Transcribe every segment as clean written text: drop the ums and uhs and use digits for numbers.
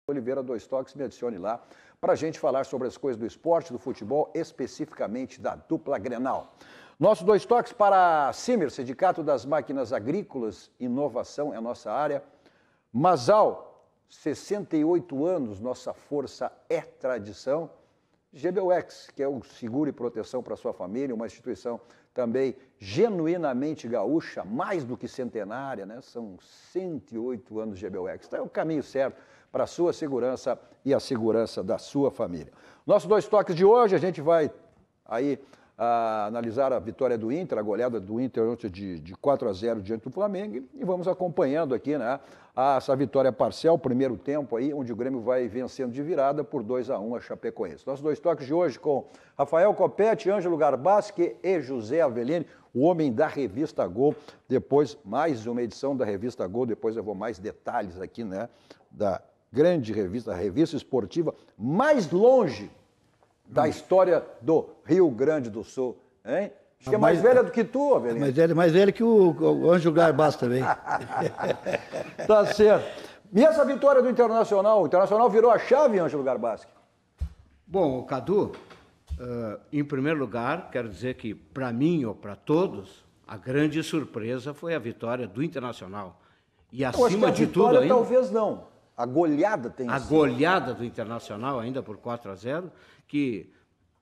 Oliveira Dois Toques, me adicione lá para a gente falar sobre as coisas do esporte, do futebol, especificamente da dupla Grenal. Nosso Dois Toques para Cimer, Sindicato das Máquinas Agrícolas, inovação é a nossa área. Masal, 68 anos, nossa força é tradição. GBUX, que é o seguro e proteção para sua família, uma instituição também genuinamente gaúcha, mais do que centenária, né? São 108 anos de GBUX. Então é o caminho certo para a sua segurança e a segurança da sua família. Nosso Dois Toques de hoje, a gente vai aí analisar a vitória do Inter, a goleada do Inter ontem de 4-0 diante do Flamengo, e vamos acompanhando aqui, né, essa vitória parcial, primeiro tempo aí, onde o Grêmio vai vencendo de virada por 2-1 a Chapecoense. Nossos Dois Toques de hoje com Rafael Copete, Ângelo Garbaschi e José Avelini, o homem da Revista Gol. Depois, mais uma edição da Revista Gol, depois eu vou mais detalhes aqui, né, da grande revista, a revista esportiva mais longe da história do Rio Grande do Sul, hein? Acho que é mais velha do que tu, Avelino. Mais velha que o Ângelo Garbaschi também. Tá certo. E essa vitória do Internacional? O Internacional virou a chave, Ângelo Garbaschi? Bom, Cadu, em primeiro lugar, quero dizer que, para mim ou para todos, a grande surpresa foi a vitória do Internacional. E acima de tudo ainda... talvez não. A goleada tem a goleada do Internacional, ainda por 4-0, que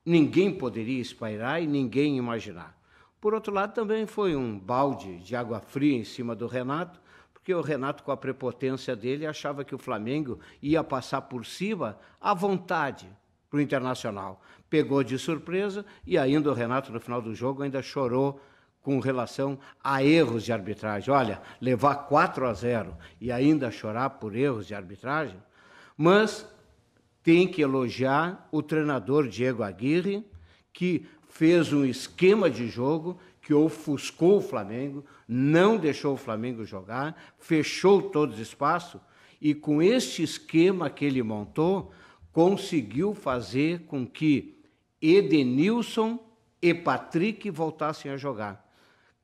ninguém poderia esperar e ninguém imaginar. Por outro lado, também foi um balde de água fria em cima do Renato, porque o Renato, com a prepotência dele, achava que o Flamengo ia passar por cima à vontade para o Internacional. Pegou de surpresa e ainda o Renato, no final do jogo, ainda chorou com relação a erros de arbitragem. Olha, levar 4-0 e ainda chorar por erros de arbitragem, mas tem que elogiar o treinador Diego Aguirre, que fez um esquema de jogo que ofuscou o Flamengo, não deixou o Flamengo jogar, fechou todo o espaço e com este esquema que ele montou, conseguiu fazer com que Edenilson e Patrick voltassem a jogar.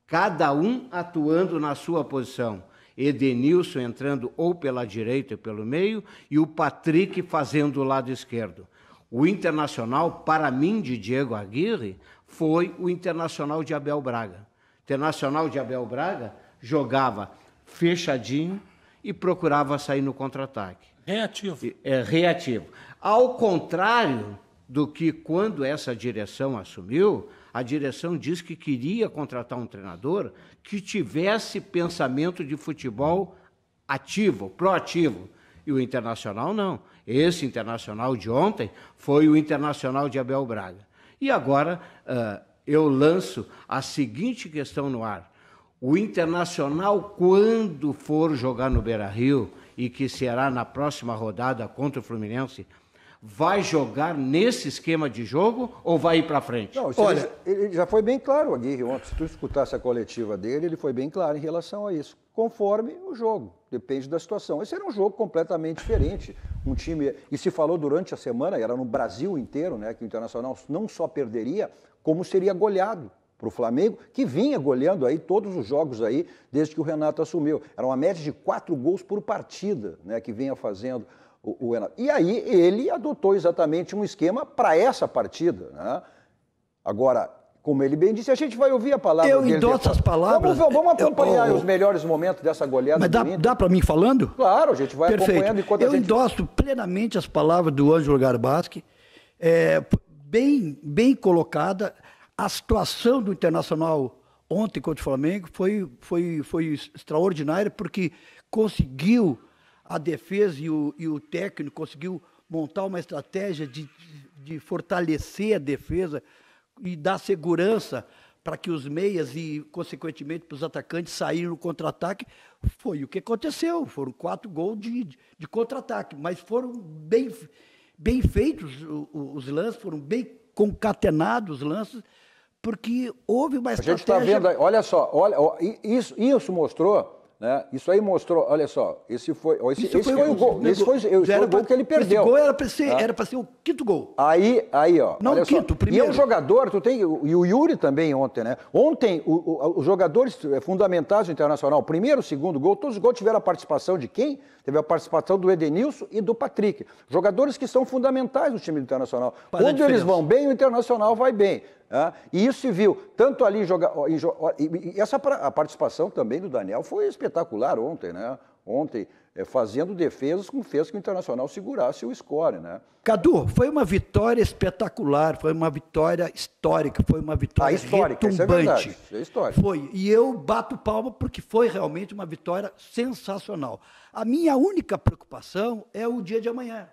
Cada um atuando na sua posição. Edenilson entrando ou pela direita ou pelo meio e o Patrick fazendo o lado esquerdo. O Internacional, para mim, de Diego Aguirre, foi o Internacional de Abel Braga. O Internacional de Abel Braga jogava fechadinho e procurava sair no contra-ataque. Reativo. Reativo. Ao contrário do que quando essa direção assumiu, a direção disse que queria contratar um treinador que tivesse pensamento de futebol ativo, proativo. E o Internacional não. Esse Internacional de ontem foi o Internacional de Abel Braga. E agora eu lanço a seguinte questão no ar. O Internacional, quando for jogar no Beira-Rio, e que será na próxima rodada contra o Fluminense, vai jogar nesse esquema de jogo ou vai ir para frente? Não, olha, ele já foi bem claro, Aguirre, ontem. Se tu escutasse a coletiva dele, ele foi bem claro em relação a isso. Conforme o jogo, depende da situação. Esse era um jogo completamente diferente. Um time, e se falou durante a semana, era no Brasil inteiro, né, que o Internacional não só perderia, como seria goleado para o Flamengo, que vinha goleando aí todos os jogos aí, desde que o Renato assumiu. Era uma média de 4 gols por partida, né, que vinha fazendo o Renato. E aí ele adotou exatamente um esquema para essa partida, né? Agora, como ele bem disse, a gente vai ouvir a palavra dele. Eu endosso as palavras. Vamos acompanhar os melhores momentos dessa goleada. Mas dá para mim falando? Claro, a gente vai acompanhando enquanto a gente... Eu endosso plenamente as palavras do Ângelo Garbaschi, bem colocada. A situação do Internacional ontem contra o Flamengo foi extraordinária, porque conseguiu, a defesa e o técnico conseguiu montar uma estratégia de fortalecer a defesa e dar segurança para que os meias e, consequentemente, para os atacantes saírem no contra-ataque. Foi o que aconteceu. Foram 4 gols de contra-ataque, mas foram bem feitos os lances, foram bem concatenados os lances, porque houve uma estratégia... A gente está vendo, olha só, isso mostrou né? Isso aí mostrou, olha só, esse foi o gol. Esse foi o gol que ele perdeu. Esse gol era para ser o quinto gol. Aí, ó. Não, o quinto, primeiro. E é um jogador, e o Yuri também ontem, né? Ontem, os jogadores fundamentais do Internacional, o primeiro, o segundo gol, todos os gols tiveram a participação de quem? Teve a participação do Edenilson e do Patrick. Jogadores que são fundamentais no time do Internacional. Quando eles vão bem, o Internacional vai bem. E isso se viu, tanto ali, a participação também do Daniel foi espetacular ontem, né? Ontem, fazendo defesas com fez que o Internacional segurasse o score, né? Cadu, foi uma vitória espetacular, foi uma vitória histórica, foi uma vitória histórica, isso é verdade, isso é histórico. Foi, e eu bato palma porque foi realmente uma vitória sensacional. A minha única preocupação é o dia de amanhã.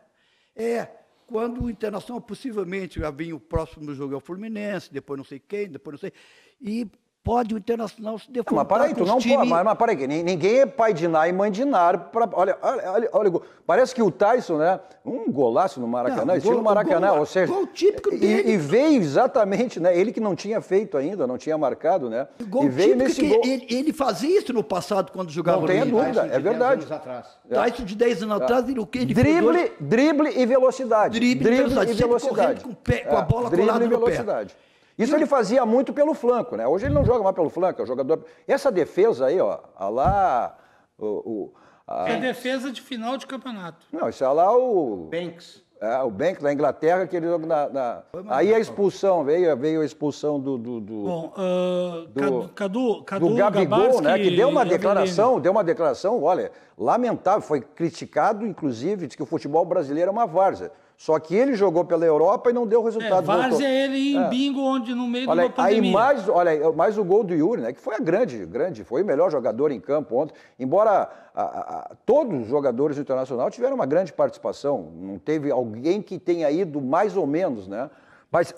Quando o Internacional possivelmente já vinha o próximo jogo é o Fluminense, depois não sei quem, depois não sei... E pode o Internacional se defrontar mas peraí, ninguém é pai de Ná e mãe de Nar. Olha, parece que o Tyson, né? Um golaço no Maracanã, estilo Maracanã, ou seja... Gol típico dele. E veio exatamente, né? Ele que não tinha feito ainda, não tinha marcado, né? Gol e veio nesse gol. Ele fazia isso no passado quando jogava no Inter. Não tenha dúvida, é verdade. Tyson de 10 anos atrás, ele drible e velocidade. Drible e velocidade. Com a bola colada no pé. Isso ele fazia muito pelo flanco, né? Hoje ele não joga mais pelo flanco, é o jogador... Essa defesa aí, ó, É defesa de final de campeonato. Não, isso é lá o... Banks. O Banks da Inglaterra, que ele joga Aí a expulsão, veio a expulsão do Gabigol, né? Que deu uma declaração, olha, lamentável, foi criticado, inclusive, diz que o futebol brasileiro é uma várzea. Só que ele jogou pela Europa e não deu resultado. Várzea é ele em bingo, onde no meio de uma pandemia. Mais o gol do Yuri, né? Que foi foi o melhor jogador em campo ontem. Embora todos os jogadores do Internacional tiveram uma grande participação. Não teve alguém que tenha ido mais ou menos, né? Mas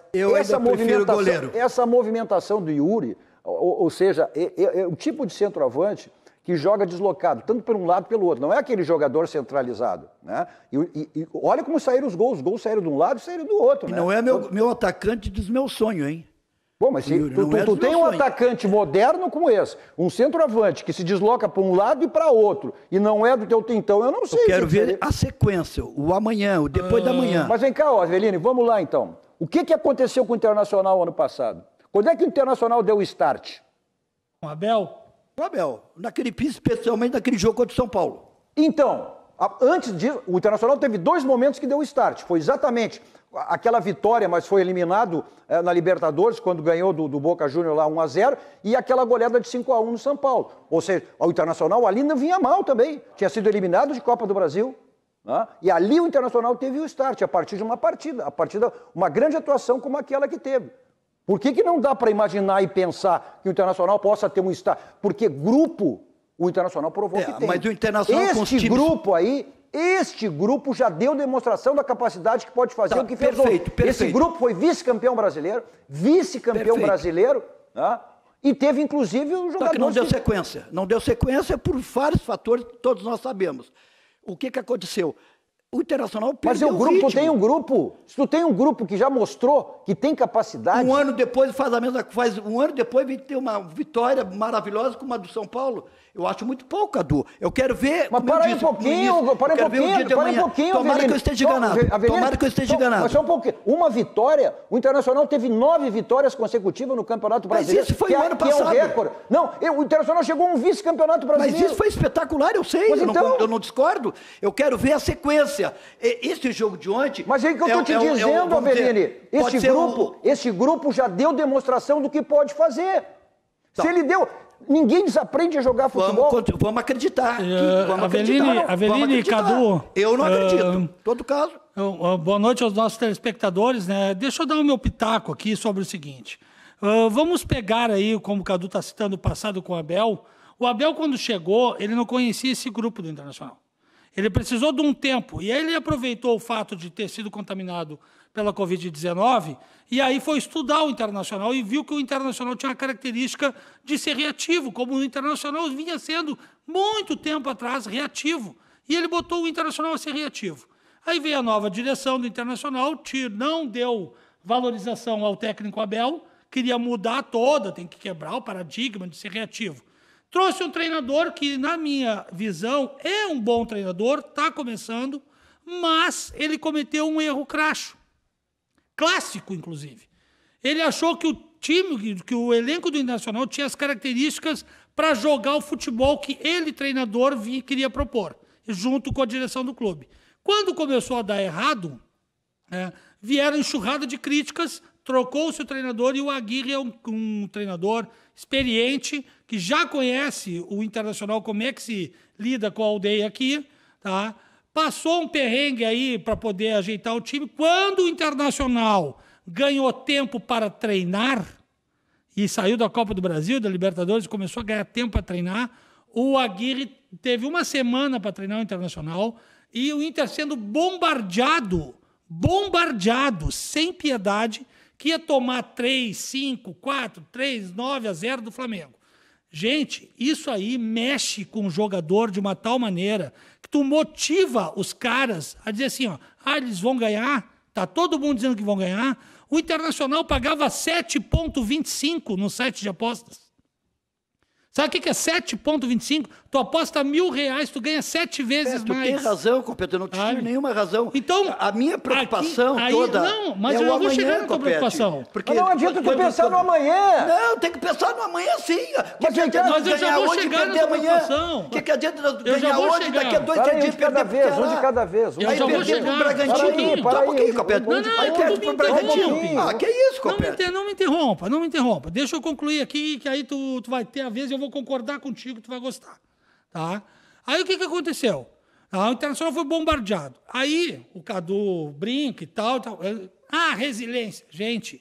essa movimentação do Yuri, ou seja, é o tipo de centroavante que joga deslocado, tanto por um lado pelo outro. Não é aquele jogador centralizado, né? E olha como saíram os gols saíram de um lado e saíram do outro, né? Não é meu atacante dos meus sonhos, hein? Bom, mas tu tem um atacante moderno como esse, um centroavante que se desloca para um lado e para outro, e não é do teu tintão, eu não sei. Eu quero ver a sequência, o amanhã, o depois da manhã. Mas vem cá, Avelino, vamos lá então. O que aconteceu com o Internacional ano passado? Quando é que o Internacional deu o start? Com o Abel? O Abel, especialmente naquele jogo contra o São Paulo. Então, antes disso, o Internacional teve 2 momentos que deu o start. Foi exatamente aquela vitória, mas foi eliminado na Libertadores, quando ganhou do Boca Juniors lá 1-0, e aquela goleada de 5-1 no São Paulo. Ou seja, o Internacional ali não vinha mal também. Tinha sido eliminado de Copa do Brasil. Né? E ali o Internacional teve o start, a partir de uma partida. Uma grande atuação como aquela que teve. Por que não dá para imaginar e pensar que o Internacional possa ter um start? Porque o Internacional provou que tem. Mas o Internacional Este grupo já deu demonstração da capacidade que pode fazer o que fez ontem. Esse grupo foi vice-campeão brasileiro, né? E teve inclusive um jogador... Só que não deu sequência. Não deu sequência por vários fatores que todos nós sabemos. O que aconteceu? O Internacional perdeu o ritmo. Se tu tem um grupo que já mostrou que tem capacidade... Um ano depois um ano depois vem ter uma vitória maravilhosa como a do São Paulo. Eu acho muito pouco, Cadu. Eu quero ver... Mas para aí um pouquinho, Tomara que eu esteja enganado. Mas só um pouquinho. Uma vitória, o Internacional teve 9 vitórias consecutivas no Campeonato Brasileiro. Mas isso foi o ano passado. Que é um recorde. Não, o Internacional chegou a um vice-campeonato brasileiro. Mas isso foi espetacular, eu sei. Eu não discordo. Eu quero ver a sequência. Esse jogo de ontem... Mas é o que eu estou te dizendo, Avelini. Esse grupo já deu demonstração do que pode fazer. Se ele deu... Ninguém desaprende a jogar futebol. Vamos acreditar. Avelini e Cadu... Eu não acredito. Em todo caso. Boa noite aos nossos telespectadores, né? Deixa eu dar o meu pitaco aqui sobre o seguinte. Vamos pegar aí, como o Cadu está citando o passado com o Abel. O Abel, quando chegou, ele não conhecia esse grupo do Internacional. Ele precisou de um tempo, e aí ele aproveitou o fato de ter sido contaminado pela Covid-19, e aí foi estudar o Internacional e viu que o Internacional tinha uma característica de ser reativo, como o Internacional vinha sendo, muito tempo atrás, reativo. E ele botou o Internacional a ser reativo. Aí veio a nova direção do Internacional, não deu valorização ao técnico Abel, queria mudar tem que quebrar o paradigma de ser reativo. Trouxe um treinador que, na minha visão, é um bom treinador, está começando, mas ele cometeu um erro crasso. Clássico, inclusive. Ele achou que o time, que o elenco do Internacional tinha as características para jogar o futebol que ele, treinador, queria propor, junto com a direção do clube. Quando começou a dar errado, vieram enxurrada de críticas, trocou-se o treinador e o Aguirre é um treinador experiente, que já conhece o Internacional, como é que se lida com a aldeia aqui, tá? Passou um perrengue aí para poder ajeitar o time. Quando o Internacional ganhou tempo para treinar e saiu da Copa do Brasil, da Libertadores, começou a ganhar tempo para treinar, o Aguirre teve uma semana para treinar o Internacional e o Inter sendo bombardeado, sem piedade, que ia tomar 3, 5, 4, 3, 9-0 do Flamengo. Gente, isso aí mexe com o jogador de uma tal maneira que tu motiva os caras a dizer assim, ó, eles vão ganhar, tá todo mundo dizendo que vão ganhar. O Internacional pagava 7,25 no site de apostas. Sabe o que é 7,25? Tu aposta R$1.000, tu ganha 7 vezes tu mais. Tem razão, Copete, eu não tive nenhuma razão. Então, a minha preocupação toda não, mas é eu o vou chegar amanhã, na tua Copete. preocupação. Porque não adianta tu pensar no amanhã. Não, tem que pensar no amanhã sim. Mas eu ganhar vou hoje e chegar perder na amanhã. preocupação. O que adianta nós Eu já ganhar vou hoje chegar. daqui a 2, Para 3 aí, dias um de cada perder vez, pro um de cada vez. Eu Aí já vou perder chegar. pro Bragantino. Para aí, Só um pouquinho, Copete. Não, Aí perde pro Bragantino. Que isso, Copete? Não me interrompa. Deixa eu concluir aqui, que aí tu vai ter a vez e eu vou concordar contigo, tu vai gostar. Tá? Aí o que aconteceu? O Internacional foi bombardeado. Aí o Cadu brinca e tal. Resiliência. Gente,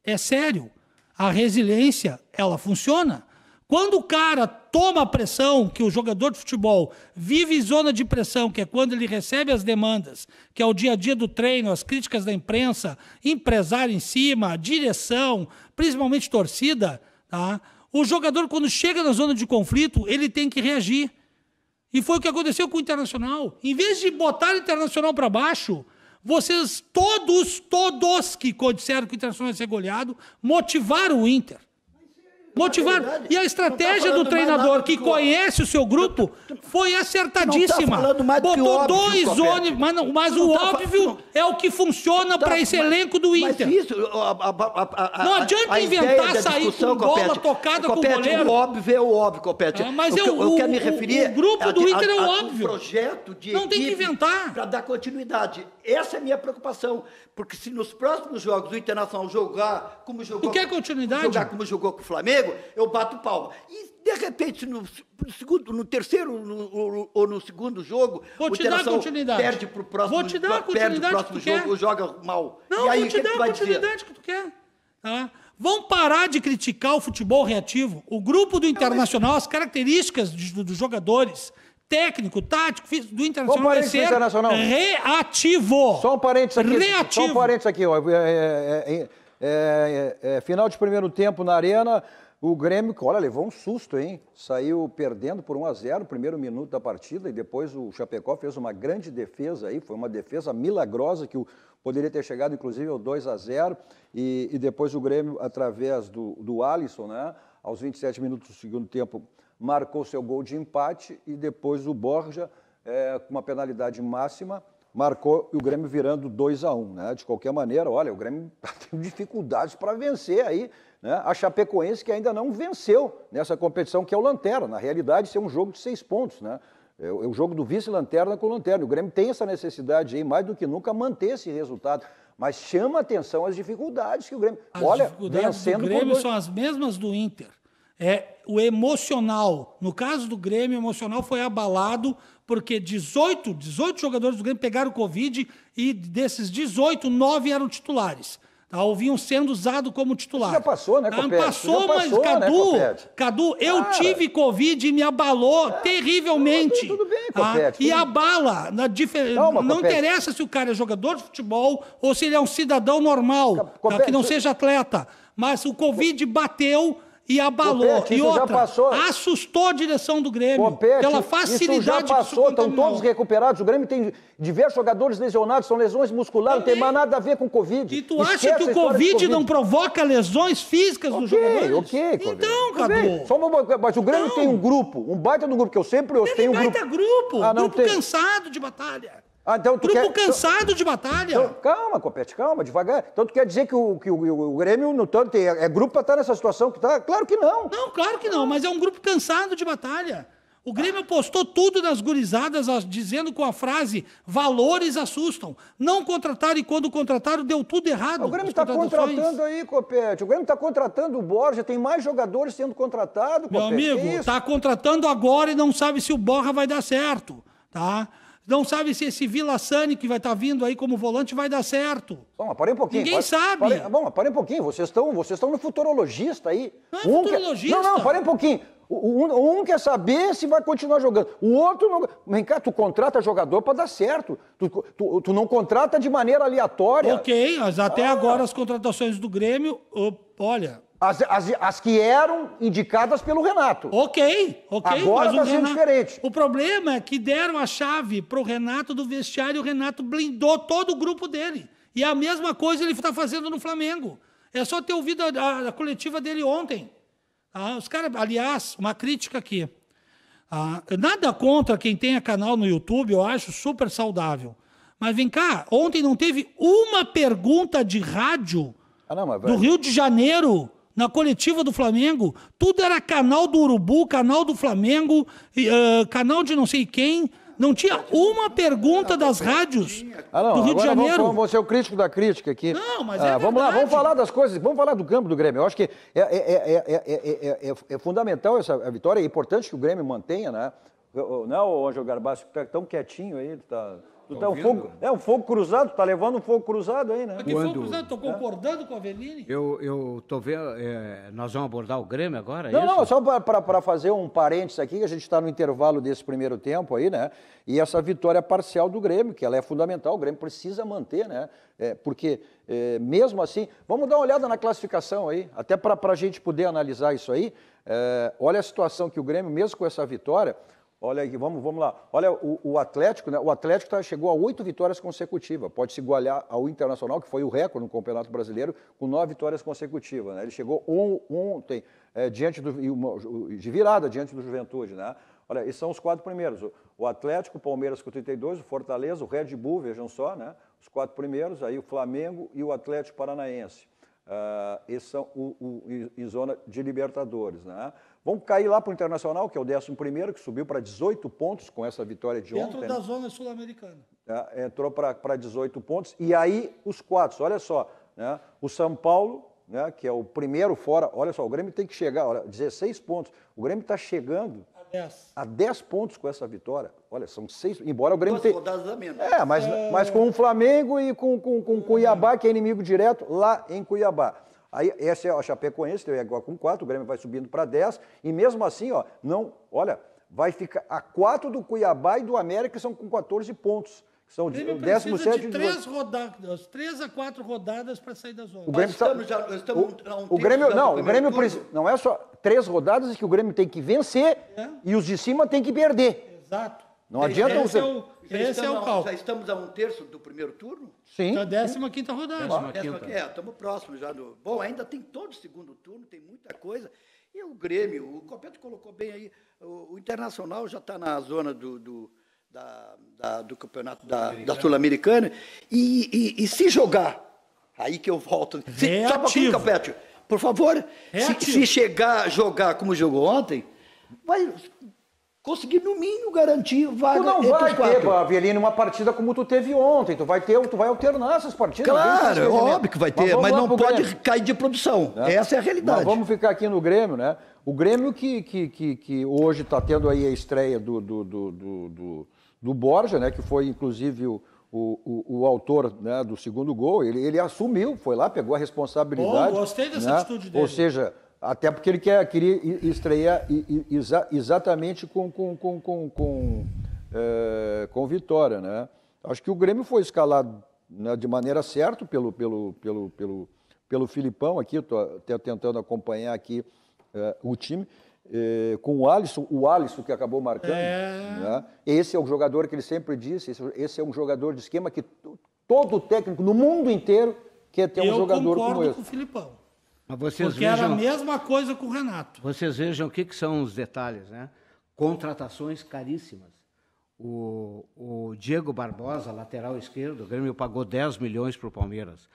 é sério. A resiliência, ela funciona. Quando o cara toma a pressão, que o jogador de futebol vive em zona de pressão, que é quando ele recebe as demandas, que é o dia a dia do treino, as críticas da imprensa, empresário em cima, direção, principalmente torcida, tá? O jogador, quando chega na zona de conflito, ele tem que reagir. E foi o que aconteceu com o Internacional. Em vez de botar o Internacional para baixo, vocês todos que disseram que o Internacional ia ser goleado, motivaram o Inter. Motivaram. E a estratégia do treinador que conhece o seu grupo foi acertadíssima. Botou 2 ônibus, mas o óbvio é o que funciona para esse elenco do Inter. Não adianta inventar sair com bola tocada com o goleiro. O óbvio é o óbvio, Copete. Mas eu quero me referir o grupo do Inter é o óbvio. Projeto de não tem que inventar. Para dar continuidade. Essa é a minha preocupação. Porque se nos próximos jogos o Internacional jogar como jogou... Tu quer continuidade? Jogar como jogou com o Flamengo, eu bato palma. E, de repente, no terceiro ou no segundo jogo, o Internacional perde para o próximo, vou te dar a continuidade que tu jogo, quer. joga mal. Não, e aí, vou te dar a continuidade que tu quer. Tá? Vão parar de criticar o futebol reativo. O grupo do Internacional, as características dos jogadores... técnico, tático, do Internacional vai ser reativo. Só um parênteses aqui. Reativo. Só um parênteses aqui. Ó. Final de primeiro tempo na Arena, o Grêmio, olha, levou um susto, hein? Saiu perdendo por 1-0 no primeiro minuto da partida e depois o Chapecó fez uma grande defesa aí, foi uma defesa milagrosa que poderia ter chegado inclusive ao 2-0 e depois o Grêmio, através do Alisson, né, aos 27 minutos do segundo tempo, marcou seu gol de empate e depois o Borja, com uma penalidade máxima, marcou e o Grêmio virando 2-1. Né? De qualquer maneira, olha, o Grêmio tem dificuldades para vencer aí, né? A Chapecoense que ainda não venceu nessa competição, que é o Lanterna. Na realidade, isso é um jogo de 6 pontos, né? É o jogo do vice-lanterna com o Lanterna. O Grêmio tem essa necessidade aí, mais do que nunca, manter esse resultado. Mas chama atenção as dificuldades que o Grêmio... As dificuldades do Grêmio são as mesmas do Inter. O emocional, no caso do Grêmio, o emocional foi abalado porque 18 jogadores do Grêmio pegaram Covid e desses 18, 9 eram titulares. Tá? Ou vinham sendo usados como titulares. Já passou, né, Copete? Passou, mas Cadu, eu tive Covid e me abalou terrivelmente. Tudo bem, Copete. E abala. Não interessa se o cara é jogador de futebol ou se ele é um cidadão normal, que não seja atleta. Mas o Covid bateu... e abalou. Copete, E isso já outra, passou. assustou a direção do Grêmio. Copete, pela isso facilidade já que isso passou, estão contaminou. todos recuperados. O Grêmio tem diversos jogadores lesionados, são lesões musculares, não tem mais nada a ver com Covid. E tu acha Esquece que a o história de Covid não provoca lesões físicas dos jogadores? Ok, Então, tudo bem. Cadu. Mas o Grêmio tem um grupo, um baita do grupo, que eu sempre ouço. Tem um Baita grupo. Ah, não grupo tem. cansado de batalha. Então tu Grupo quer... cansado de batalha. Então, calma, Copete, calma, devagar. Então tu quer dizer que o Grêmio no tanto é grupo para estar nessa situação que está? Claro que não. Não, claro que não, mas é um grupo cansado de batalha. O Grêmio postou tudo nas gurizadas, dizendo com a frase, valores assustam. Não contrataram e quando contrataram deu tudo errado. O Grêmio está contratando aí, Copete. O Grêmio está contratando o Borja, tem mais jogadores sendo contratados, Meu Copete. amigo, está contratando agora e não sabe se o Borja vai dar certo, tá? Não sabe se esse Vila Sani, que vai estar vindo aí como volante, vai dar certo. Bom, mas parem um pouquinho. Ninguém sabe. Parem um pouquinho. Vocês estão no futurologista aí. Não é futurologista. Não, parem um pouquinho. Um quer saber se vai continuar jogando. O outro não. Vem cá, tu contrata jogador para dar certo. Tu não contrata de maneira aleatória. Ok, mas até agora as contratações do Grêmio, olha... As que eram indicadas pelo Renato. Ok. Agora está sendo diferente. O problema é que deram a chave para o Renato do vestiário e o Renato blindou todo o grupo dele. E a mesma coisa ele está fazendo no Flamengo. É só ter ouvido a coletiva dele ontem. Os caras, aliás, uma crítica aqui. Nada contra quem tenha canal no YouTube, eu acho super saudável. Mas vem cá, ontem não teve uma pergunta de rádio do Rio de Janeiro na coletiva do Flamengo. Tudo era canal do Urubu, canal do Flamengo, canal de não sei quem. Não tinha uma pergunta das rádios do Rio de Janeiro. Vamos ser o crítico da crítica aqui. Não, mas vamos lá, vamos falar das coisas, vamos falar do campo do Grêmio. Eu acho que é fundamental essa vitória, é importante que o Grêmio mantenha, né? Não, o Ângelo Garbassi, tu tá tão quietinho aí, um fogo cruzado, tá levando um fogo cruzado aí, né? Que fogo cruzado? Estou concordando com a Avelini. Eu tô vendo, nós vamos abordar o Grêmio agora, Não, só para fazer um parênteses aqui, que a gente está no intervalo desse primeiro tempo aí, né? E essa vitória parcial do Grêmio, que ela é fundamental, o Grêmio precisa manter, né? Porque, mesmo assim, vamos dar uma olhada na classificação aí, até para a gente poder analisar isso aí. Olha a situação que o Grêmio, mesmo com essa vitória... Olha aqui, vamos lá. Olha o Atlético, né? O Atlético chegou a 8 vitórias consecutivas. Pode se igualar ao Internacional, que foi o recorde no Campeonato Brasileiro, com 9 vitórias consecutivas. Né? Ele chegou ontem de virada diante do Juventude. Né? Olha, esses são os 4 primeiros. O Atlético, o Palmeiras com 32, o Fortaleza, o Red Bull, vejam só, né? Os 4 primeiros, aí o Flamengo e o Atlético Paranaense. Esses são em zona de Libertadores. Né? Vamos cair lá para o Internacional, que é o 11º, que subiu para 18 pontos com essa vitória de ontem. Dentro da zona sul-americana. Entrou para 18 pontos. E aí os 4, olha só, né? O São Paulo, né, que é o primeiro fora, olha só, o Grêmio tem que chegar, olha, 16 pontos. O Grêmio está chegando a 10 pontos com essa vitória. Olha, são 6, embora o Grêmio tenha... rodadas a menos. Mas com o Flamengo e com Cuiabá, que é inimigo direto, lá em Cuiabá. Aí, essa é a Chapecoense, tem agora com 4, o Grêmio vai subindo para 10, e mesmo assim, vai ficar a 4 do Cuiabá e do América, que são com 14 pontos. Que são o 17 de 3 a 4 rodadas para sair da zona. O Grêmio não é só 3 rodadas que o Grêmio tem que vencer e os de cima tem que perder. Exato. Não adianta esse é o cálculo. Já estamos a 1/3 do primeiro turno? Sim. Da 15ª rodada. Estamos próximos já. Bom, ainda tem todo o segundo turno, tem muita coisa. E o Grêmio, o Copete colocou bem aí, o Internacional já está na zona do campeonato da Sul-Americana. E se jogar, aí que eu volto. Só um pouquinho, Copete, por favor, se chegar a jogar como jogou ontem, vai... conseguir, no mínimo, garantir vaga. Tu não vai ter, Avelino, uma partida como tu teve ontem. Tu vai alternar essas partidas. Claro, é óbvio que vai ter, mas não pode cair de produção. Essa é a realidade. Mas vamos ficar aqui no Grêmio, né? O Grêmio que hoje está tendo aí a estreia do Borja, né? Que foi, inclusive, o autor, né, do segundo gol. Ele assumiu, foi lá, pegou a responsabilidade. Gostei dessa atitude dele. Ou seja... Até porque ele queria estrear exatamente com vitória, né? Acho que o Grêmio foi escalado, né, de maneira certa pelo Filipão aqui, estou até tentando acompanhar aqui o time, com o Alisson que acabou marcando. Né? Esse é o jogador que ele sempre disse, esse é um jogador de esquema que todo técnico no mundo inteiro quer ter um jogador como esse. Eu concordo com o Filipão. Mas vocês porque era a mesma coisa com o Renato. Vocês vejam o que são os detalhes, né? Contratações caríssimas. O Diego Barbosa, lateral esquerdo, o Grêmio pagou 10 milhões para o Palmeiras.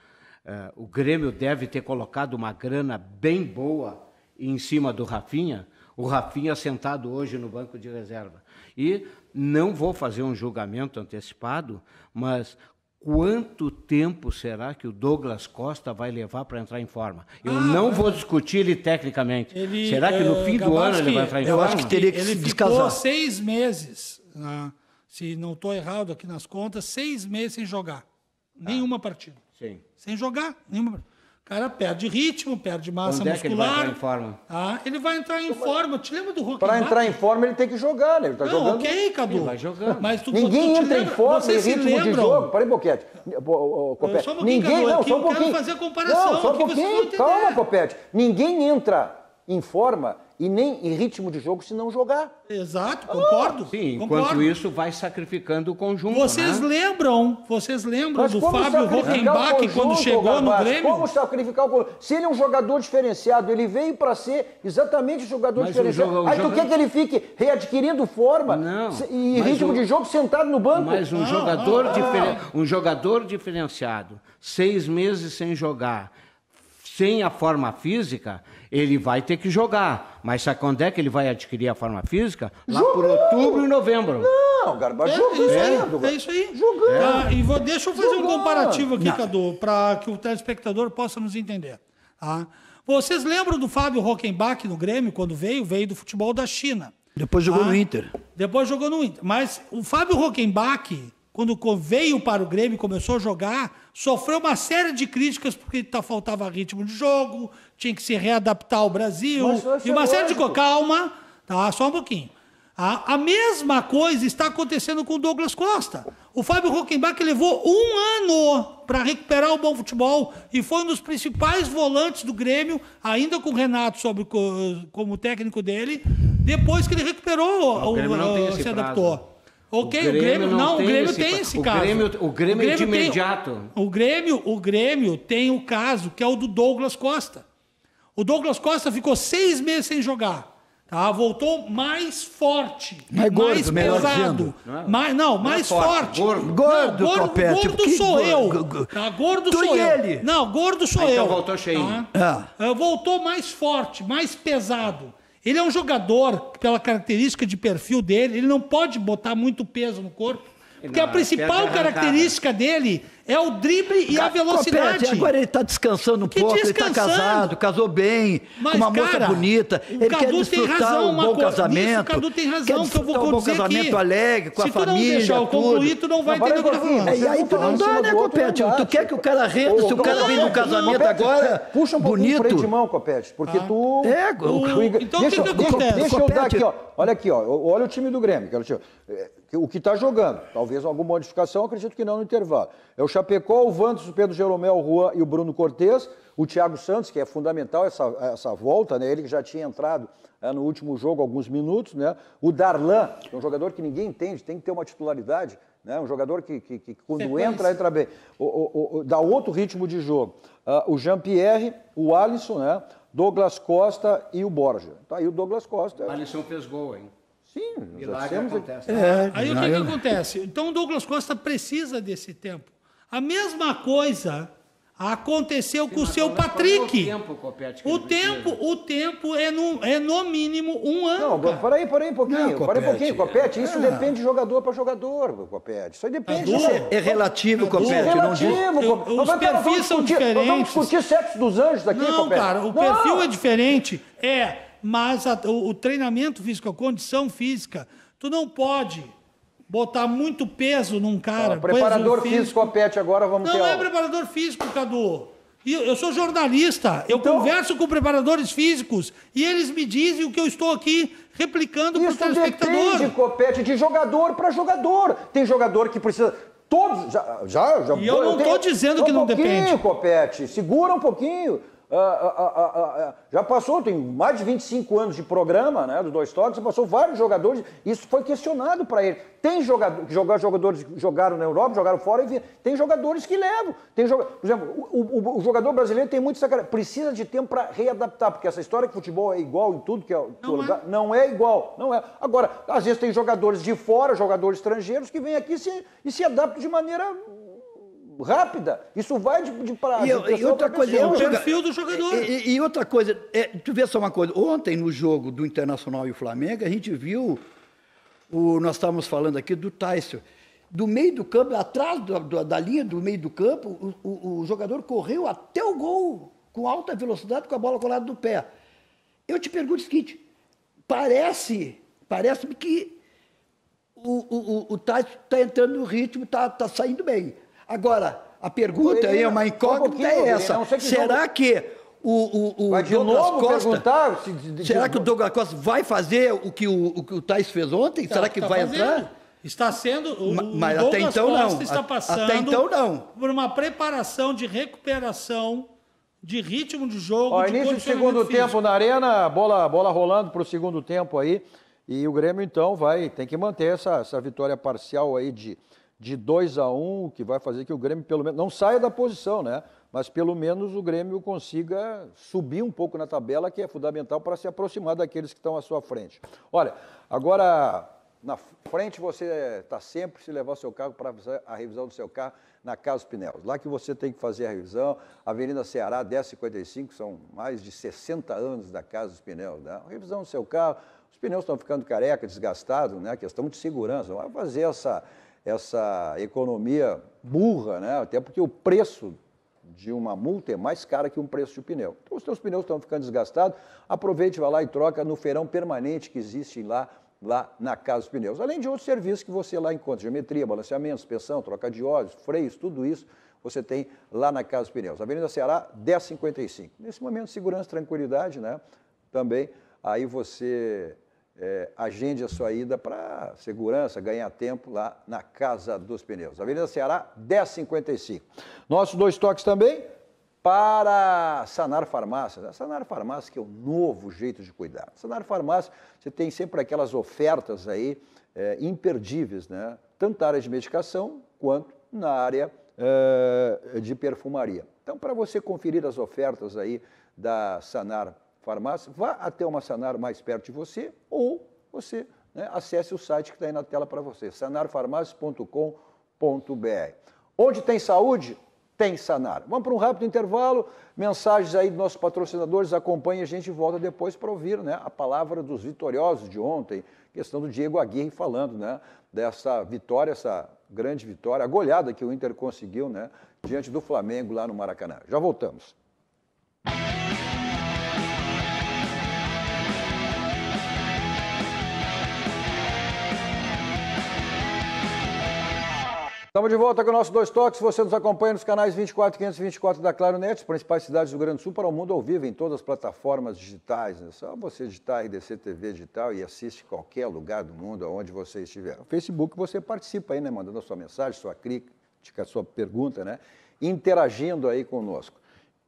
O Grêmio deve ter colocado uma grana bem boa em cima do Rafinha, o Rafinha sentado hoje no banco de reserva. E não vou fazer um julgamento antecipado, mas quanto tempo será que o Douglas Costa vai levar para entrar em forma? Eu não vou discutir ele tecnicamente. Será que no fim do ano ele vai entrar em forma? Eu acho que teria que se descasar. Ficou 6 meses, se não estou errado aqui nas contas, 6 meses sem jogar. Nenhuma partida. Sim. Sem jogar, nenhuma partida. O cara perde ritmo, perde massa muscular. Que ele vai entrar em forma? Ele vai entrar em forma. Te lembra do Rockenbach? Para entrar em forma, ele tem que jogar, né? Ele tá jogando. Ok, Cadu. Ele vai jogando. Mas ninguém entra em forma em ritmo de jogo. Peraí, Boquete. Só um pouquinho, Cadu, não, aqui só um eu pouquinho. quero fazer a comparação. Não, só um aqui vocês vão pouquinho. entender. Calma, Copete. Ninguém entra em forma e nem em ritmo de jogo se não jogar. Exato, concordo. Sim, concordo. enquanto isso vai sacrificando o conjunto. Vocês lembram Mas do como Fábio Rockenbach quando chegou no Grêmio? Como sacrificar o conjunto? Se ele é um jogador diferenciado, ele veio para ser exatamente jogador diferenciado. Aí tu quer que ele fique readquirindo forma e ritmo de jogo sentado no banco? Mas um jogador diferenciado, 6 meses sem jogar, sem a forma física, ele vai ter que jogar. Mas sabe quando é que ele vai adquirir a forma física? Lá por outubro e novembro. Não, Garba, jogando. É isso aí. Jogando. Deixa eu fazer um comparativo aqui, Cadu, para que o telespectador possa nos entender. Vocês lembram do Fábio Rockenbach no Grêmio, quando veio do futebol da China? Depois jogou no Inter. Depois jogou no Inter. Mas o Fábio Rockenbach, quando veio para o Grêmio e começou a jogar, sofreu uma série de críticas porque faltava ritmo de jogo, tinha que se readaptar ao Brasil, e uma série de coisas. Calma, só um pouquinho. A mesma coisa está acontecendo com o Douglas Costa. O Fábio Rockenbach levou 1 ano para recuperar o bom futebol e foi um dos principais volantes do Grêmio, ainda com o Renato como técnico dele, depois que ele recuperou, se adaptou. Ok, o Grêmio tem esse caso. O Grêmio é de imediato. O Grêmio tem o caso que é o do Douglas Costa. O Douglas Costa ficou 6 meses sem jogar. Voltou mais forte, mais pesado. Mais forte. Gordo, Copete. Gordo sou eu. Gordo sou eu. Ele. Não, gordo sou eu. Então voltou cheinho. Voltou mais forte, mais pesado. Ele é um jogador, pela característica de perfil dele, ele não pode botar muito peso no corpo, porque a principal característica dele é o drible e a velocidade. Copete, agora ele está descansando um pouco, ele está casado, casou bem, com uma moça bonita, ele quer desfrutar um bom casamento. O Cadu tem razão, que eu vou um bom dizer casamento alegre, com a família, se tu não deixar eu concluir, tu não vai entender o que eu tô falando. E aí tu não dá, né, Copete? Tu quer que o cara renda, se o cara vem num casamento agora, puxa um pouquinho bonito. freio de mão, Copete, porque tu... Então o que acontece? Deixa eu dar aqui, ó. Olha aqui, ó. Olha o time do Grêmio. O que está jogando. Talvez alguma modificação, acredito que não no intervalo. É o Chapecó, o Wanderson, o Pedro Jeromel, o Juan e o Bruno Cortez. O Thiago Santos, que é fundamental essa volta, né? Ele que já tinha entrado no último jogo alguns minutos, né? O Darlan, que é um jogador que ninguém entende, tem que ter uma titularidade, né? Um jogador que quando entra bem. Dá outro ritmo de jogo. O Jean-Pierre, o Alisson, né? Douglas Costa e o Borja. Tá aí o Douglas Costa. O Alisson fez gol, hein? Sim, milagre acontece. Aí o que acontece? Então o Douglas Costa precisa desse tempo. A mesma coisa aconteceu com o seu Patrick. O tempo é no mínimo 1 ano. Não, peraí um pouquinho. Copete, isso depende de jogador para jogador, Copete. Isso aí depende. É relativo, Copete. É relativo. Os perfis são diferentes. Vamos discutir sexo dos anjos aqui, Copete. Não, cara, o perfil é diferente. Mas o treinamento físico, a condição física, tu não pode botar muito peso num cara. Preparador físico, Copete, agora vamos ter... Não é preparador físico, Cadu. Eu sou jornalista, eu converso com preparadores físicos e eles me dizem o que eu estou aqui replicando para o telespectador. Isso depende, Copete, de jogador para jogador. Tem jogador que precisa... Todos... E eu não estou dizendo que não depende. Copete, segura um pouquinho. Já passou, tem mais de 25 anos de programa, né, do Dois Toques, passou vários jogadores, isso foi questionado para ele. Tem jogadores que jogaram na Europa, jogaram fora, enfim, tem jogadores que levam. Por exemplo, o jogador brasileiro tem muito sacanagem, precisa de tempo para readaptar, porque essa história que o futebol é igual em tudo que é lugar, não é igual, não é. Agora, às vezes tem jogadores de fora, jogadores estrangeiros, que vêm aqui e se adaptam de maneira rápida. Isso vai de e outra coisa, é o perfil do jogador. E outra coisa, tu vê só uma coisa, ontem no jogo do Internacional e o Flamengo, a gente viu, nós estávamos falando aqui do Tyson, do meio do campo, atrás da linha do meio do campo, o jogador correu até o gol, com alta velocidade, com a bola colada do pé. Eu te pergunto o seguinte, parece-me que o Tyson está entrando no ritmo, está saindo bem. Agora, a pergunta é uma incógnita é essa. Será que o Douglas Costa, será que o Douglas Costa vai fazer o que o Tais fez ontem? Será que vai entrar? Está sendo, mas até então não. Está passando até então não. Por uma preparação de recuperação, de ritmo de jogo. Início do segundo tempo na arena, bola rolando para o segundo tempo aí. E o Grêmio, então, tem que manter essa vitória parcial aí de 2-1, que vai fazer que o Grêmio, pelo menos, não saia da posição, né? Mas pelo menos o Grêmio consiga subir um pouco na tabela, que é fundamental para se aproximar daqueles que estão à sua frente. Olha, agora, na frente você está sempre se levar o seu carro para fazer a revisão do seu carro na Casa dos Pneus. Lá que você tem que fazer a revisão, Avenida Ceará, 1055, são mais de 60 anos da Casa dos Pneus, né? A revisão do seu carro, os pneus estão ficando careca, desgastados, né? Questão de segurança, vai fazer essa economia burra, né? Até porque o preço de uma multa é mais caro que um preço de um pneu. Então, os seus pneus estão ficando desgastados, aproveite, vá lá e troca no feirão permanente que existe lá na Casa dos Pneus. Além de outros serviços que você lá encontra, geometria, balanceamento, suspensão, troca de óleos, freios, tudo isso você tem lá na Casa dos Pneus. Avenida Ceará, 1055. Nesse momento, segurança e tranquilidade, né? Também, aí você agende a sua ida para segurança, ganhar tempo lá na Casa dos Pneus. Avenida Ceará, 1055. Nossos dois toques também para Sanar Farmácia. A Sanar Farmácia que é o novo jeito de cuidar. Sanar Farmácia, você tem sempre aquelas ofertas aí imperdíveis, né? Tanto na área de medicação quanto na área de perfumaria. Então, para você conferir as ofertas aí da Sanar Farmácia, vá até uma Sanar mais perto de você ou você, né, acesse o site que está aí na tela para você, sanarfarmácia.com.br. Onde tem saúde, tem Sanar. Vamos para um rápido intervalo, mensagens aí dos nossos patrocinadores, acompanhe a gente e volta depois para ouvir, né, a palavra dos vitoriosos de ontem, questão do Diego Aguirre falando, né, dessa vitória, essa grande vitória, a goleada que o Inter conseguiu, né, diante do Flamengo lá no Maracanã. Já voltamos. Estamos de volta com o nosso Dois Toques. Você nos acompanha nos canais 24 e 524 da Claro Net, as principais cidades do Rio Grande do Sul, para o mundo ao vivo, em todas as plataformas digitais. Né? Só você digitar RDC TV Digital e assiste qualquer lugar do mundo, aonde você estiver. No Facebook você participa aí, né? Mandando a sua mensagem, sua crítica, sua pergunta, né? Interagindo aí conosco.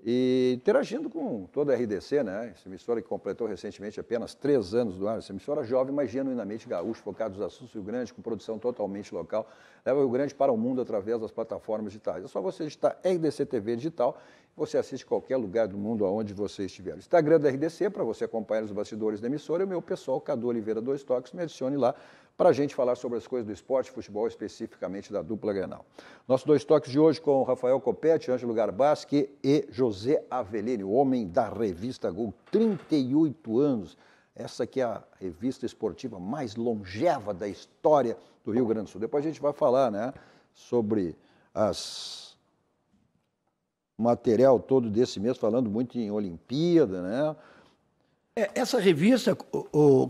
E interagindo com toda a RDC, né? Essa emissora que completou recentemente apenas 3 anos do ar. Essa emissora jovem, mas genuinamente gaúcho, focada nos assuntos do Rio Grande, com produção totalmente local. Leva o Rio Grande para o mundo através das plataformas digitais. É só você digitar RDC TV Digital, você assiste qualquer lugar do mundo aonde você estiver. O Instagram da RDC, para você acompanhar os bastidores da emissora, e o meu pessoal, Cadu Oliveira Dois Toques, me adicione lá para a gente falar sobre as coisas do esporte, futebol, especificamente da dupla Grenal. Nossos Dois Toques de hoje com Rafael Copete, Ângelo Garbaschi e José Avelini, o homem da revista Gol, 38 anos. Essa aqui é a revista esportiva mais longeva da história do Rio Grande do Sul. Depois a gente vai falar, né, sobre o material todo desse mês, falando muito em Olimpíada, né? Essa revista,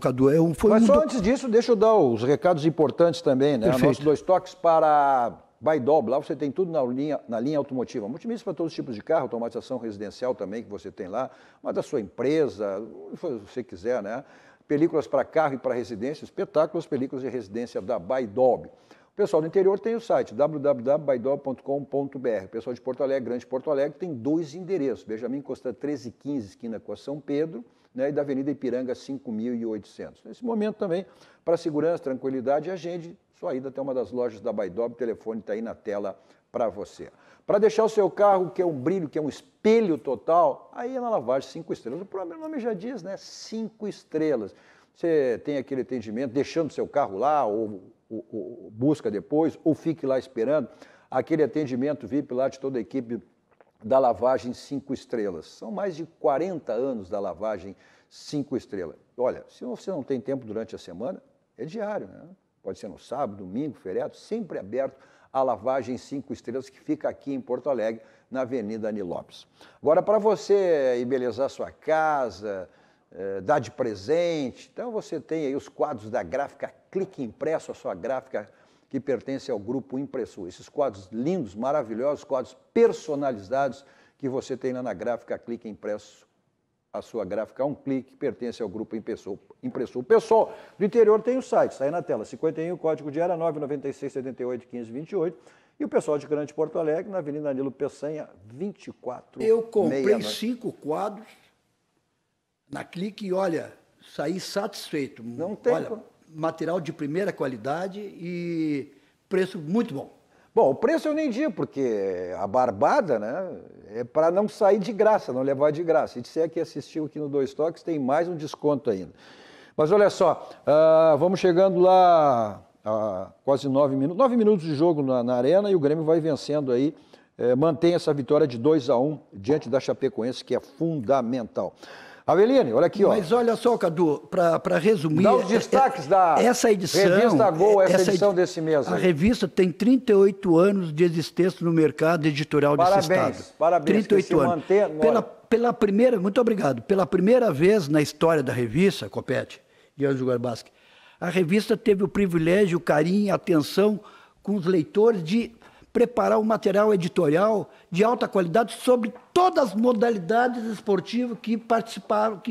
Cadu, foi Mas só antes disso, deixa eu dar os recados importantes também, né? Perfeito. Nossos Dois Toques para Baidob, lá você tem tudo na linha automotiva. Multimídia para todos os tipos de carro, automatização residencial também que você tem lá, uma da sua empresa, o que você quiser, né? Películas para carro e para residência, espetáculos, películas de residência da Baidob. pessoal do interior tem o site www.baidol.com.br. O pessoal de Porto Alegre, Grande Porto Alegre, tem 2 endereços. Benjamin Constant 1315, esquina com a São Pedro, né, e da Avenida Ipiranga 5.800. Nesse momento também, para segurança, tranquilidade, agende sua ida até uma das lojas da Baidol. O telefone está aí na tela para você. Para deixar o seu carro, que é um brilho, que é um espelho total, aí é na lavagem 5 estrelas. O próprio nome já diz, né? 5 estrelas. Você tem aquele atendimento, deixando o seu carro lá, ou busca depois, ou fique lá esperando. Aquele atendimento VIP lá de toda a equipe da lavagem 5 estrelas. São mais de 40 anos da lavagem 5 estrelas. Olha, se você não tem tempo durante a semana, é diário, né? Pode ser no sábado, domingo, feriado, sempre aberto a lavagem 5 estrelas, que fica aqui em Porto Alegre, na Avenida Ani Lopes. Agora, para você embelezar sua casa, dar de presente, então você tem aí os quadros da gráfica Clique Impresso, a sua gráfica que pertence ao Grupo Impressor. Esses quadros lindos, maravilhosos, quadros personalizados que você tem lá na gráfica Clique Impresso. A sua gráfica é um clique, que pertence ao Grupo Impressor. O pessoal do interior tem o site, está aí na tela, 51, código de área 996 78 15 28. E o pessoal de Grande Porto Alegre, na Avenida Nilo Peçanha, 24. Eu comprei 5 quadros na Clique e, olha, saí satisfeito. Não tem. Olha, material de primeira qualidade e preço muito bom. Bom, o preço eu nem digo, porque a barbada, né, é para não sair de graça, não levar de graça. E se é que assistiu aqui no Dois Toques, tem mais um desconto ainda. Mas olha só, vamos chegando lá a quase 9 minutos. 9 minutos de jogo na arena e o Grêmio vai vencendo aí, mantém essa vitória de 2-1 diante da Chapecoense, que é fundamental. Aveline, olha aqui, ó. Mas olha só, Cadu, para resumir... Dá os destaques da essa edição, Revista Gol, essa edição desse mês. A revista tem 38 anos de existência no mercado editorial desse estado. Parabéns, 38 anos. Pela primeira, muito obrigado. Pela primeira vez na história da revista, Copete, de Anjo Garbaschi, a revista teve o privilégio, o carinho, a atenção com os leitores de preparar um material editorial de alta qualidade sobre todas as modalidades esportivas que participaram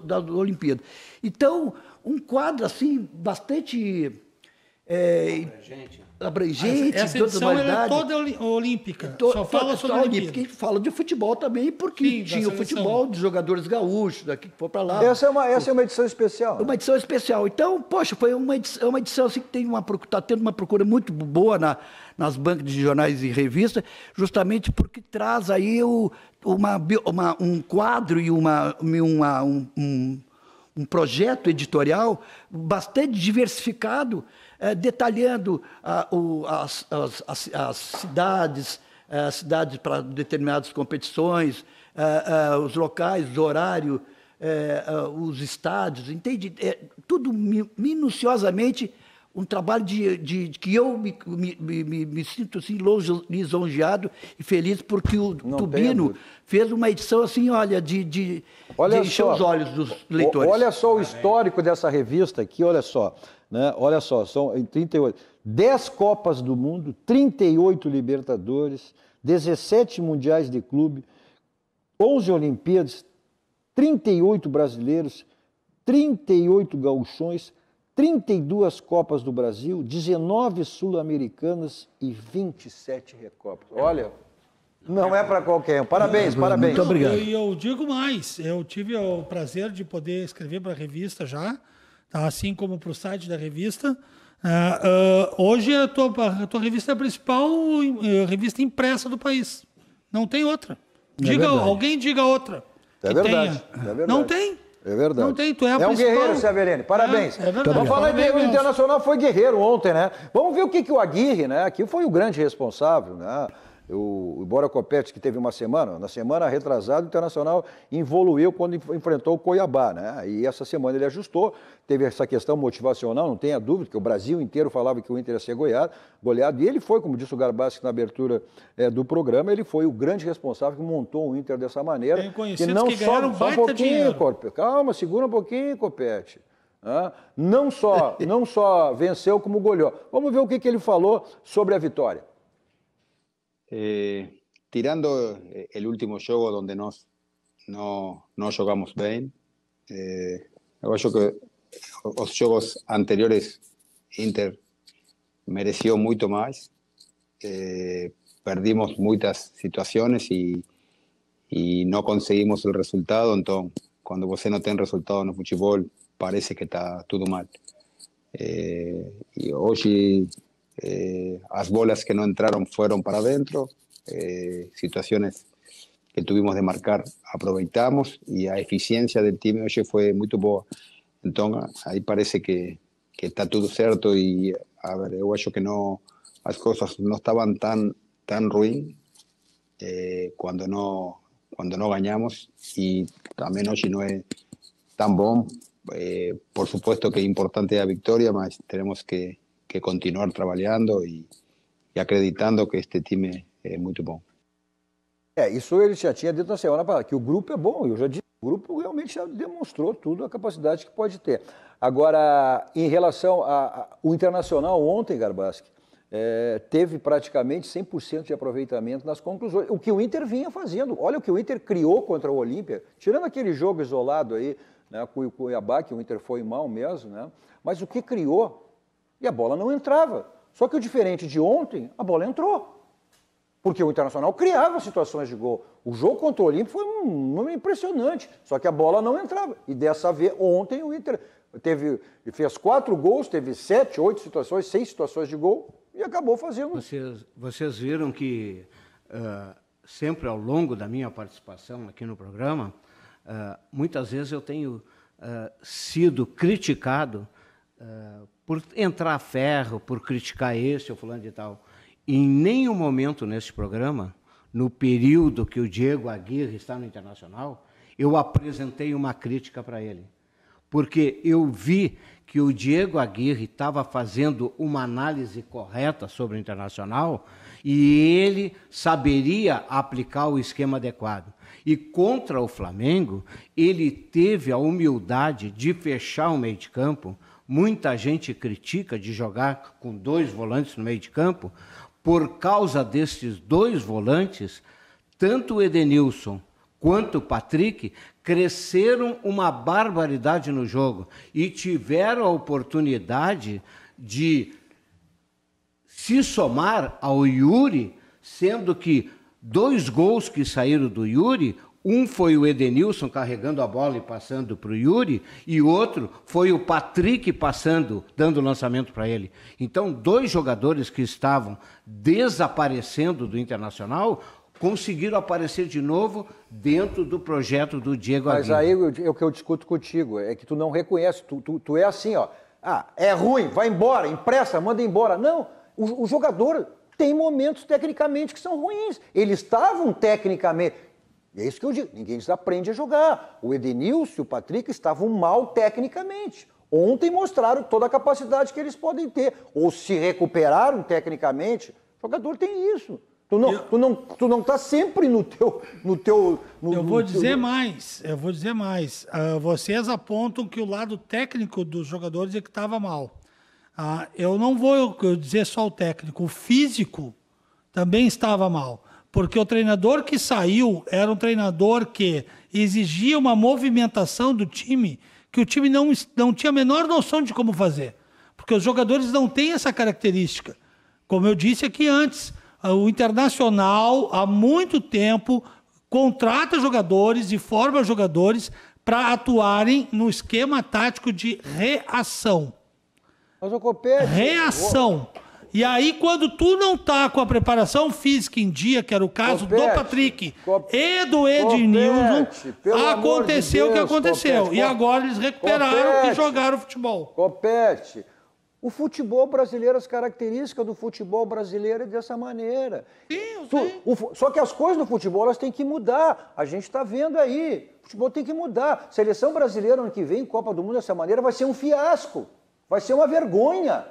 da Olimpíada. Então, um quadro assim bastante abrangente, essa edição é toda olímpica. Só fala sobre a Olimpíada. A gente fala de futebol também, porque tinha o futebol de jogadores gaúchos, daqui que for para lá. Essa é uma edição especial. Uma edição especial. Então, poxa, foi uma edição assim, que está tendo uma procura muito boa nas bancas de jornais e revistas, justamente porque traz aí um quadro e um projeto editorial bastante diversificado, detalhando as cidades para determinadas competições, os locais, o horário, os estádios, entende? Tudo minuciosamente, um trabalho que eu me sinto assim lisonjeado e feliz, porque o Tubino fez uma edição assim, olha, de encher os olhos dos leitores. Olha só o histórico dessa revista aqui, olha só. Né? Olha só, são 38. 10 Copas do Mundo, 38 Libertadores, 17 Mundiais de Clube, 11 Olimpíadas, 38 brasileiros, 38 gauchões, 32 Copas do Brasil, 19 Sul-Americanas e 27 Recopas. Olha, não é para qualquer um. Parabéns, parabéns. Muito obrigado. Eu digo mais, eu tive o prazer de poder escrever para a revista já, tá? Assim como para o site da revista. Hoje a tua revista é a principal revista impressa do país. Não tem outra. Alguém diga outra. É verdade, é verdade. Não tem. É verdade. Não tem, tu é a principal. Um guerreiro, Severino. Parabéns. É verdade. Vamos falar de Internacional, foi guerreiro ontem, né? Vamos ver o que o Aguirre, né? Que foi o grande responsável, né? O Bora Copete, que teve na semana retrasada, o Internacional evoluiu quando enfrentou o Cuiabá, né? E essa semana ele ajustou, teve essa questão motivacional, não tenha dúvida, que o Brasil inteiro falava que o Inter ia ser goleado, e ele foi, como disse o Garbaschi na abertura do programa, ele foi o grande responsável que montou o Inter dessa maneira. Que não só um pouquinho, calma, segura um pouquinho, Copete. Não só venceu, como goleou. Vamos ver o que ele falou sobre a vitória. Tirando el último juego donde no jugamos bien, yo creo que los juegos anteriores Inter mereció mucho más. Perdimos muchas situaciones y no conseguimos el resultado. Entonces, cuando você no tem resultado no futebol, parece que está tudo mal. Y hoy las bolas que no entraron fueron para adentro. Situaciones que tuvimos de marcar aproveitamos y la eficiencia del time hoy fue muy boa. Entonces, ahí parece que está todo certo y, a ver, yo acho que no, las cosas no estaban tan ruin cuando no ganamos, y también hoy no es tan bom. Por supuesto que es importante la victoria, pero tenemos que continuar trabajando y acreditando que este time é muito bom. Isso ele já tinha dito na semana passada, que o grupo é bom. Eu já disse, o grupo realmente já demonstrou tudo a capacidade que pode ter. Agora, em relação ao Internacional, ontem, Garbaski, teve praticamente 100% de aproveitamento nas conclusões. O que o Inter vinha fazendo. Olha o que o Inter criou contra o Olímpia, tirando aquele jogo isolado aí, né, com o Cuiabá, que o Inter foi mal mesmo, né? Mas o que criou, e a bola não entrava. Só que o diferente de ontem, a bola entrou. Porque o Internacional criava situações de gol. O jogo contra o Olímpia foi um número impressionante, só que a bola não entrava. E dessa vez, ontem o Inter fez 4 gols, teve 7, 8 situações, 6 situações de gol e acabou fazendo. Vocês viram que sempre ao longo da minha participação aqui no programa, muitas vezes eu tenho sido criticado por entrar a ferro, por criticar esse ou fulano de tal. Em nenhum momento nesse programa, no período que o Diego Aguirre está no Internacional, eu apresentei uma crítica para ele. Porque eu vi que o Diego Aguirre estava fazendo uma análise correta sobre o Internacional e ele saberia aplicar o esquema adequado. E contra o Flamengo, ele teve a humildade de fechar o meio de campo. Muita gente critica de jogar com 2 volantes no meio de campo. Por causa desses 2 volantes, tanto o Edenilson quanto o Patrick cresceram uma barbaridade no jogo e tiveram a oportunidade de se somar ao Yuri, sendo que 2 gols que saíram do Yuri, um foi o Edenilson carregando a bola e passando para o Yuri, e outro foi o Patrick passando, dando lançamento para ele. Então, 2 jogadores que estavam desaparecendo do Internacional conseguiram aparecer de novo dentro do projeto do Diego Aguirre. Mas aí o que eu discuto contigo é que tu não reconhece, tu é assim, ó, é ruim, vai embora, empresta, manda embora. Não, o jogador tem momentos tecnicamente que são ruins. Eles estavam tecnicamente... E é isso que eu digo, ninguém desaprende a jogar. O Edenilson e o Patrick estavam mal tecnicamente. Ontem mostraram toda a capacidade que eles podem ter. Ou se recuperaram tecnicamente. O jogador tem isso. Tu não está sempre no teu... Eu vou dizer mais. Vocês apontam que o lado técnico dos jogadores é que estava mal. Eu não vou dizer só o técnico. O físico também estava mal. Porque o treinador que saiu era um treinador que exigia uma movimentação do time que o time não tinha a menor noção de como fazer. Porque os jogadores não têm essa característica. Como eu disse aqui antes, o Internacional, há muito tempo, contrata jogadores e forma jogadores para atuarem no esquema tático de reação. Mas o Copete... Reação. E aí, quando tu não tá com a preparação física em dia, que era o caso do Patrick e do Ednilson, aconteceu o que aconteceu. E agora eles recuperaram e jogaram futebol. Copete, o futebol brasileiro, as características do futebol brasileiro é dessa maneira. Sim, eu sei. Só que as coisas no futebol, elas têm que mudar. A gente está vendo aí. O futebol tem que mudar. Seleção brasileira ano que vem, Copa do Mundo dessa maneira, vai ser um fiasco. Vai ser uma vergonha.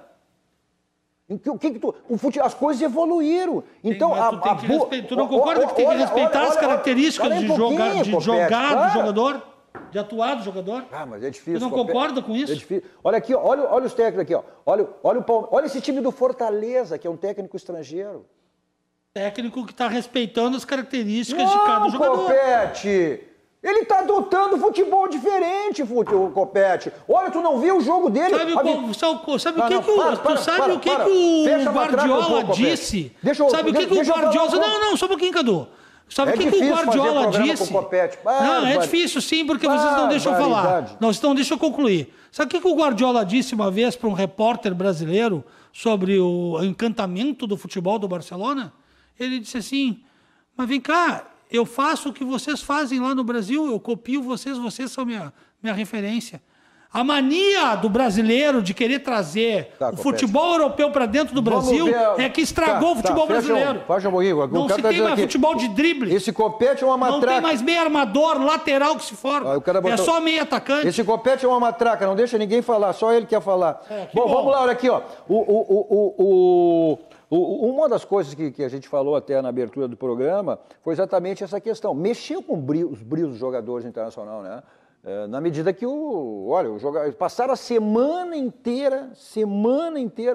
As coisas evoluíram. Então, tu não concorda que tem que respeitar as características de jogar do jogador? De atuar do jogador? Mas é difícil. Tu não concorda com isso? É difícil. Olha aqui, olha os técnicos aqui. Olha esse time do Fortaleza, que é um técnico estrangeiro. Técnico que está respeitando as características de cada jogador. Copete! Ele está adotando futebol diferente, o Copete. Olha, tu não viu o jogo dele? Sabe o que o Guardiola disse? Sabe o que o Guardiola... Não, só um pouquinho, Cadu. Sabe o que o Guardiola disse? Não, é difícil sim, porque vocês não deixam eu falar. Não, vocês não deixam eu concluir. Sabe o que o Guardiola disse uma vez para um repórter brasileiro sobre o encantamento do futebol do Barcelona? Ele disse assim, mas vem cá, eu faço o que vocês fazem lá no Brasil, eu copio vocês são minha referência. A mania do brasileiro de querer trazer o futebol europeu para dentro do Brasil é que estragou o futebol brasileiro. Não se tem mais futebol de drible. Esse Copete é uma matraca. Não tem mais meio armador, lateral que se forma. É só meio atacante. Esse Copete é uma matraca, não deixa ninguém falar, só ele quer falar. Bom, vamos lá, olha aqui, ó. Uma das coisas que a gente falou até na abertura do programa foi exatamente essa questão. Mexeu com os brios dos jogadores internacional, né? Na medida que passaram a semana inteira,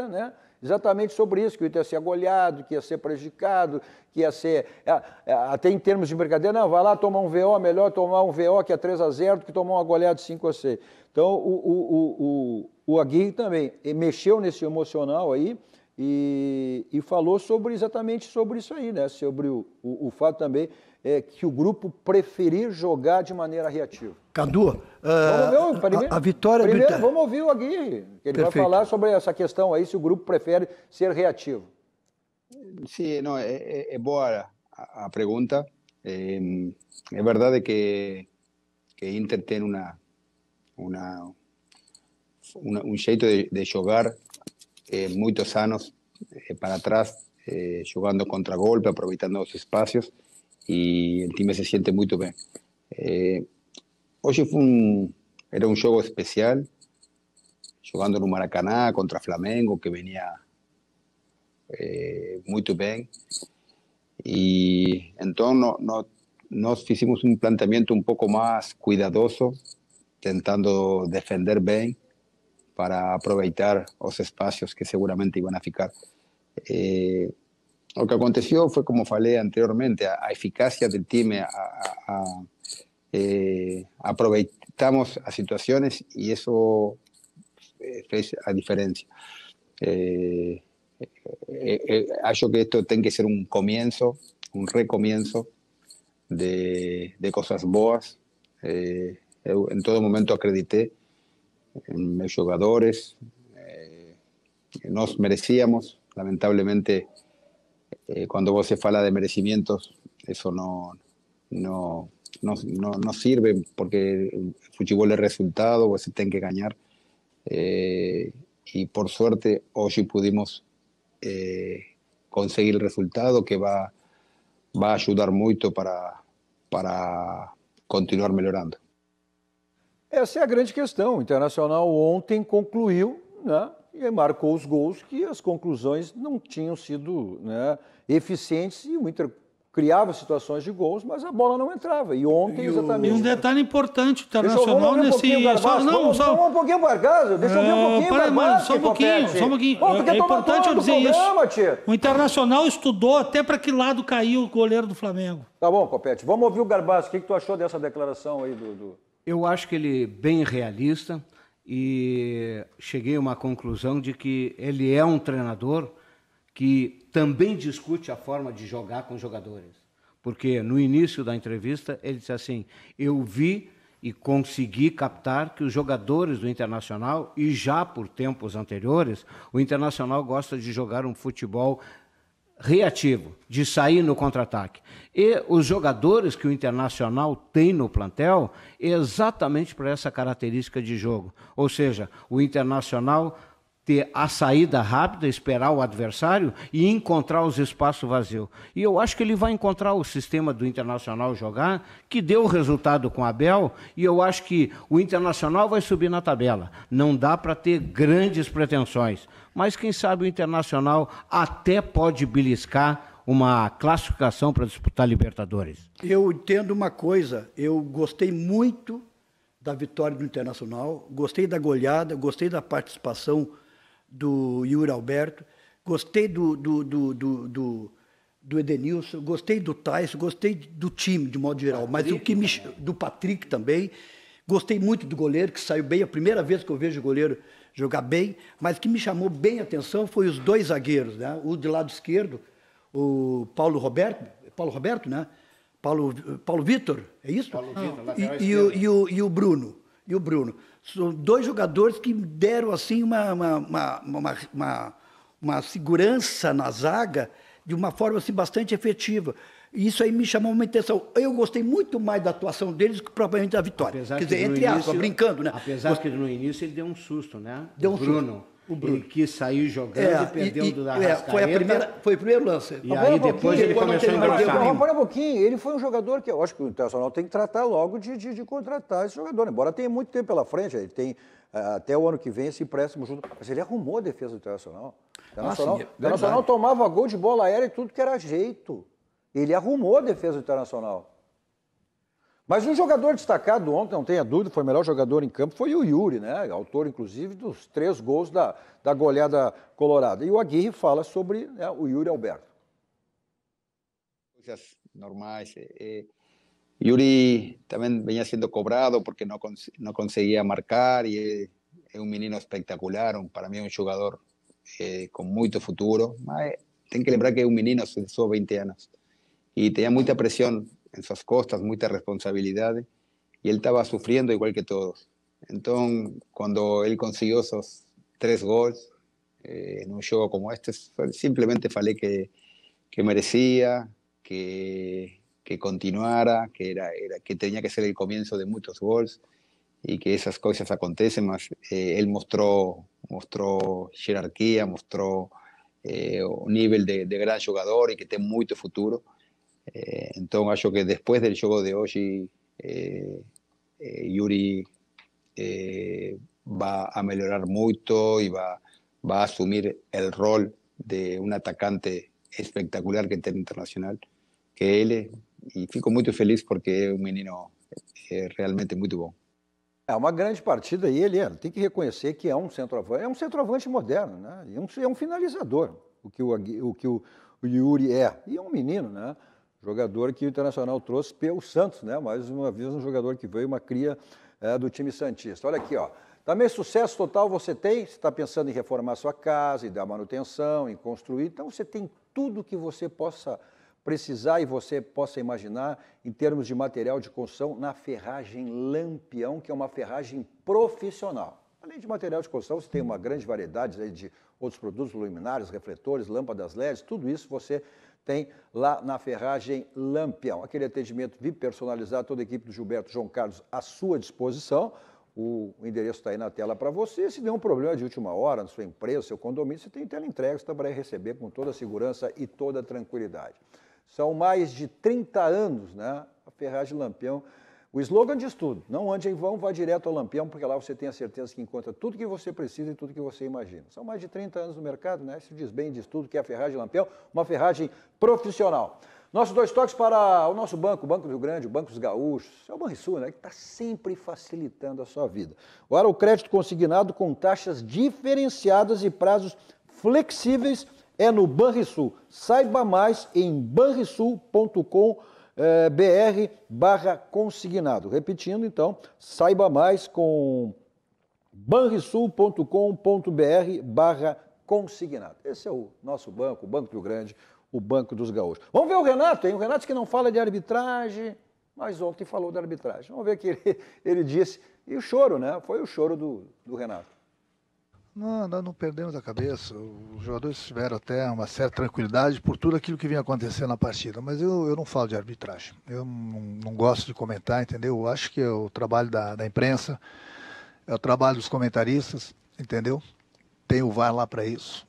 né? Exatamente sobre isso, que o Inter ia ser agolhado, que ia ser prejudicado, que ia ser, até em termos de brincadeira, não, vai lá tomar um VO, melhor tomar um VO que é 3-0 do que tomar uma goleada de 5-6. Então, o Aguirre também mexeu nesse emocional aí e falou exatamente sobre isso aí, né? Sobre o fato também que o grupo preferir jogar de maneira reativa. Cadu, a vitória primeiro, vamos ouvir o Aguirre, que ele vai falar sobre essa questão aí, se o grupo prefere ser reativo. Sim, não, é boa a pergunta. É verdade que Inter tem um jeito de jogar muitos anos para trás, jogando contra-golpe, aproveitando os espaços, e o time se sente muito bem. Hoje era um jogo especial, jogando no Maracanã contra Flamengo, que venia muito bem. E então nós fizemos um planteamento um pouco mais cuidadoso, tentando defender bem para aproveitar os espaços que seguramente iam a ficar. O que aconteceu foi, como falei anteriormente, a eficácia do time, aproveitamos as situações e isso fez a diferença. Acho que isto tem que ser um comienzo, um recomienzo de coisas boas. Eu, em todo momento, acreditei em meus jogadores. Nós merecíamos, lamentavelmente, quando você fala de merecimientos, isso não sirve, porque o futebol é resultado, você tem que ganhar. E por sorte, hoje pudimos conseguir o resultado que vai ajudar muito para continuar melhorando. Essa é a grande questão. O Internacional ontem concluiu, né, e marcou os gols que as conclusões não tinham sido, né, eficientes, e o Inter criava situações de gols, mas a bola não entrava. E ontem, exatamente... E um detalhe importante, o Internacional Vamos um pouquinho o Barbaço. Deixa eu ver um pouquinho o Barbaço. Só um pouquinho. É importante eu dizer isso. O Internacional estudou até para que lado caiu o goleiro do Flamengo. Tá bom, Copete. Vamos ouvir o Barbaço. O que tu achou dessa declaração aí do... Eu acho que ele é bem realista e cheguei a uma conclusão de que ele é um treinador que também discute a forma de jogar com os jogadores. Porque no início da entrevista ele disse assim, eu vi e consegui captar que os jogadores do Internacional, e já por tempos anteriores, o Internacional gosta de jogar um futebol reativo, de sair no contra-ataque. E os jogadores que o Internacional tem no plantel é exatamente para essa característica de jogo. Ou seja, o Internacional ter a saída rápida, esperar o adversário e encontrar os espaços vazios. E eu acho que ele vai encontrar o sistema do Internacional jogar, que deu resultado com o Abel, e eu acho que o Internacional vai subir na tabela. Não dá para ter grandes pretensões, mas quem sabe o Internacional até pode beliscar uma classificação para disputar Libertadores. Eu entendo uma coisa, eu gostei muito da vitória do Internacional, gostei da goleada, gostei da participação do Yuri Alberto, gostei do Edenilson, gostei do Tyson, gostei do time, de modo geral. Mas o que do Patrick também. Gostei muito do goleiro, que saiu bem. A primeira vez que eu vejo o goleiro jogar bem. Mas o que me chamou bem a atenção foi os dois zagueiros, né? O de lado esquerdo, o Paulo Roberto, né? Paulo Vitor, é isso? Paulo Vitor, e o Bruno. São dois jogadores que deram assim uma segurança na zaga de uma forma assim, bastante efetiva. E isso aí me chamou uma atenção. Eu gostei muito mais da atuação deles que propriamente da vitória. Apesar Quer dizer, entre aspas, brincando, né? Apesar que no início ele deu um susto, né? Deu um Bruno. Susto. O Bruno. Ele quis sair jogando e perdeu do Arrascaeta. Foi o primeiro lance. E aí depois ele começou a engrossar. Para um pouquinho, ele foi um jogador que eu acho que o Internacional tem que tratar logo de contratar esse jogador. Embora tenha muito tempo pela frente, ele tem até o ano que vem esse empréstimo junto. Mas ele arrumou a defesa do Internacional. O Internacional tomava gol de bola aérea e tudo que era jeito. Ele arrumou a defesa do Internacional. Mas um jogador destacado ontem, não tenha dúvida, foi o melhor jogador em campo, foi o Yuri, né? Autor, inclusive, dos 3 gols da goleada colorada. E o Aguirre fala sobre o Yuri Alberto. Coisas normais. Yuri também vinha sendo cobrado porque não conseguia marcar e é um menino espetacular, para mim é um jogador com muito futuro, mas tem que lembrar que é um menino de só 20 anos e tinha muita pressão en sus costas, mucha responsabilidad, y él estaba sufriendo igual que todos. Entonces, cuando él consiguió esos 3 goles en un juego como este, simplemente falei que merecía, que continuara, que tenía que ser el comienzo de muchos goles y que esas cosas acontecen, mas él mostró jerarquía, mostró un nivel de gran jugador y que tiene mucho futuro. Então acho que depois do jogo de hoje Yuri vai a melhorar muito e vai assumir o rol de um atacante espetacular que tem no Internacional, que é ele, e fico muito feliz porque é um menino realmente muito bom. É uma grande partida e ele tem que reconhecer que é um centroavante moderno, né? E é um finalizador, o que o Yuri é, e é um menino, né? Jogador que o Internacional trouxe pelo Santos, né? Mais uma vez um jogador que veio, uma cria do time santista. Olha aqui, ó. Também sucesso total você está pensando em reformar sua casa, em dar manutenção, em construir. Então você tem tudo que você possa precisar e você possa imaginar em termos de material de construção na Ferragem Lampião, que é uma ferragem profissional. Além de material de construção, você tem uma grande variedade aí de outros produtos, luminários, refletores, lâmpadas LEDs, tudo isso você tem lá na Ferragem Lampião. Aquele atendimento VIP personalizado, toda a equipe do Gilberto João Carlos à sua disposição. O endereço está aí na tela para você. Se der um problema de última hora na sua empresa, seu condomínio, você tem teleentrega, você vai receber com toda a segurança e toda a tranquilidade. São mais de 30 anos, né? A Ferragem Lampião. O slogan diz tudo, não ande em vão, vá direto ao Lampião, porque lá você tem a certeza que encontra tudo que você precisa e tudo que você imagina. São mais de 30 anos no mercado, né? Isso diz bem, diz tudo que é a Ferragem Lampião, uma ferragem profissional. Nossos 2 toques para o nosso banco, o Banco do Rio Grande, o Banco dos Gaúchos, é o Banrisul, né? Que está sempre facilitando a sua vida. Agora o crédito consignado com taxas diferenciadas e prazos flexíveis é no Banrisul. Saiba mais em banrisul.com.br/consignado. Repetindo, então, saiba mais com banrisul.com.br/consignado. Esse é o nosso banco, o Banco do Rio Grande, o Banco dos Gaúchos. Vamos ver o Renato, hein? O Renato que não fala de arbitragem, mas ontem falou de arbitragem. Vamos ver o que ele disse. E o choro, né? Foi o choro do Renato. Não, nós não perdemos a cabeça. Os jogadores tiveram até uma certa tranquilidade por tudo aquilo que vinha acontecendo na partida. Mas eu não falo de arbitragem. Eu não gosto de comentar, entendeu? Eu acho que é o trabalho da imprensa, é o trabalho dos comentaristas, entendeu? Tem o VAR lá para isso.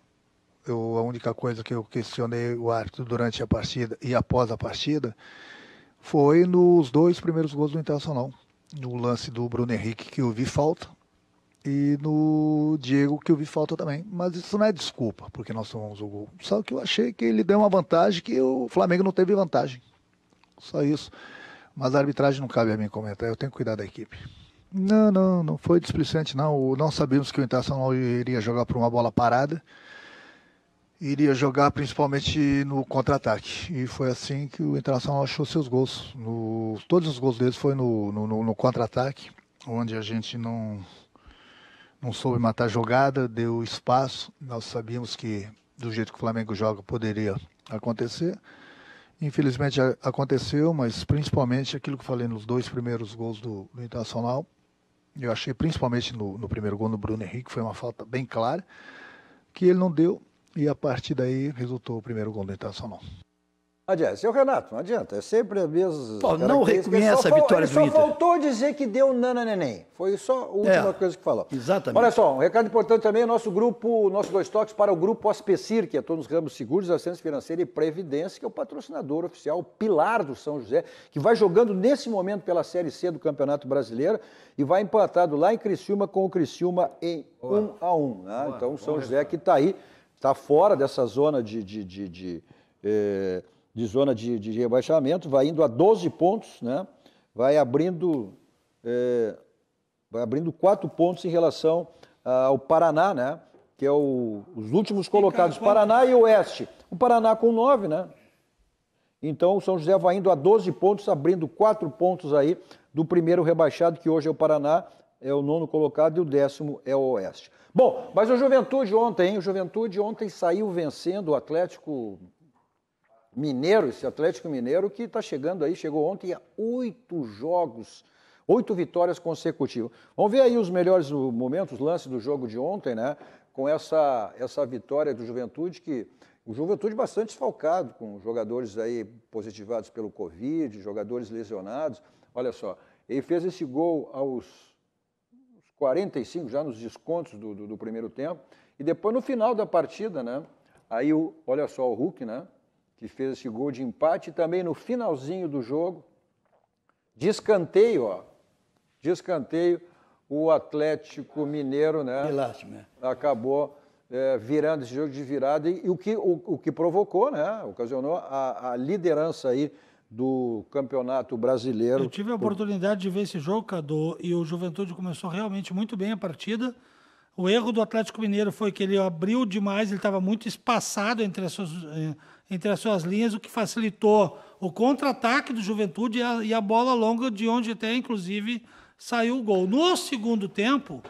A única coisa que eu questionei o árbitro durante a partida e após a partida foi nos 2 primeiros gols do Internacional. No lance do Bruno Henrique, que eu vi falta, e no Diego, que eu vi falta também. Mas isso não é desculpa, porque nós tomamos o gol. Só que eu achei que ele deu uma vantagem que o Flamengo não teve vantagem. Só isso. Mas a arbitragem não cabe a mim comentar, eu tenho que cuidar da equipe. Não foi displicente, não. Não sabíamos que o Internacional iria jogar por uma bola parada. iria jogar principalmente no contra-ataque. E foi assim que o Internacional achou seus gols. Todos os gols deles foi no contra-ataque, onde a gente não soube matar a jogada, deu espaço. Nós sabíamos que do jeito que o Flamengo joga poderia acontecer. Infelizmente aconteceu, mas principalmente aquilo que eu falei nos 2 primeiros gols do Internacional. Eu achei principalmente no primeiro gol no Bruno Henrique, foi uma falta bem clara, que ele não deu, e a partir daí resultou o primeiro gol do Internacional. Adianta, seu Renato, não adianta, é sempre a mesma. Pô, não reconhece a vitória do Inter. Só faltou dizer que deu nananeném. Foi só a última coisa que falou. Exatamente. Olha só, um recado importante também, nosso grupo, nossos 2 toques para o grupo Aspecir, que atua nos ramos seguros, assistência financeira e previdência, que é o patrocinador oficial, o pilar do São José, que vai jogando nesse momento pela Série C do Campeonato Brasileiro e vai empatado lá em Criciúma com o Criciúma em 1-1. Né? Então o São José que está aí, está fora dessa zona de zona de rebaixamento, vai indo a 12 pontos, né? Vai abrindo 4 pontos em relação ao Paraná, né? Que é os últimos colocados, Paraná e Oeste. O Paraná com 9, né? Então o São José vai indo a 12 pontos, abrindo 4 pontos aí do primeiro rebaixado, que hoje é o Paraná, é o 9º colocado, e o 10º é o Oeste. Bom, mas o Juventude ontem, hein? O Juventude ontem saiu vencendo o Atlético Mineiro, esse Atlético Mineiro que está chegando aí, chegou ontem a 8 jogos, 8 vitórias consecutivas. Vamos ver aí os melhores momentos, os lances do jogo de ontem, né? Com essa vitória do Juventude, que o Juventude bastante desfalcado, com jogadores aí positivados pelo Covid, jogadores lesionados. Olha só, ele fez esse gol aos 45, já nos descontos do primeiro tempo, e depois no final da partida, né? Aí, olha só, o Hulk, né? Que fez esse gol de empate, e também no finalzinho do jogo, de escanteio, o Atlético Mineiro, né? Acabou virando esse jogo de virada, e o que provocou, né? Ocasionou a liderança aí do Campeonato Brasileiro. Eu tive a oportunidade de ver esse jogo, Cadu, e o Juventude começou realmente muito bem a partida. O erro do Atlético Mineiro foi que ele abriu demais, ele estava muito espaçado entre as suas linhas, o que facilitou o contra-ataque do Juventude e a bola longa, de onde até, inclusive, saiu o gol. No segundo tempo,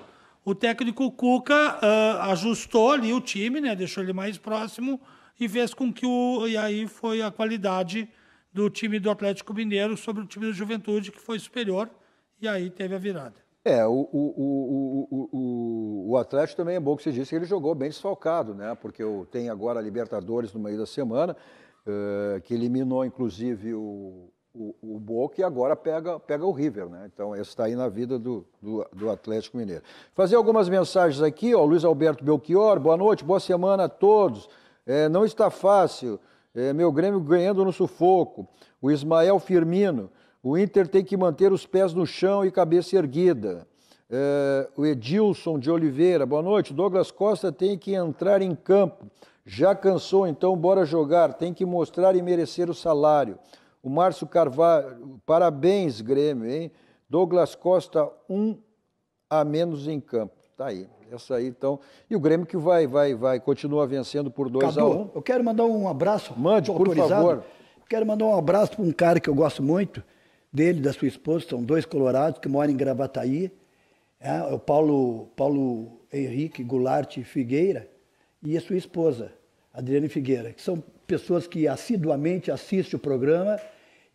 o técnico Cuca ajustou ali o time, né, deixou ele mais próximo e fez com que e aí foi a qualidade do time do Atlético Mineiro sobre o time do Juventude, que foi superior, e aí teve a virada. O Atlético também é bom que você disse que ele jogou bem desfalcado, né? Porque tem agora a Libertadores no meio da semana, que eliminou inclusive o Boca, e agora pega o River, né? Então esse está aí na vida do Atlético Mineiro. Fazer algumas mensagens aqui, ó, Luiz Alberto Belchior, boa noite, boa semana a todos. Não está fácil, meu Grêmio ganhando no sufoco. O Ismael Firmino, o Inter tem que manter os pés no chão e cabeça erguida. O Edilson de Oliveira, boa noite. Douglas Costa tem que entrar em campo. Já cansou, então bora jogar. Tem que mostrar e merecer o salário. O Márcio Carvalho, parabéns, Grêmio, hein? Douglas Costa, 1 a menos em campo. Tá aí. Essa aí, então. E o Grêmio que continua vencendo por 2-1. Eu quero mandar um abraço. Mande, por favor. Quero mandar um abraço para um cara que eu gosto muito, dele e da sua esposa, são 2 colorados que moram em Gravataí, o Paulo Henrique Goulart Figueira e a sua esposa, Adriane Figueira, que são pessoas que assiduamente assistem o programa,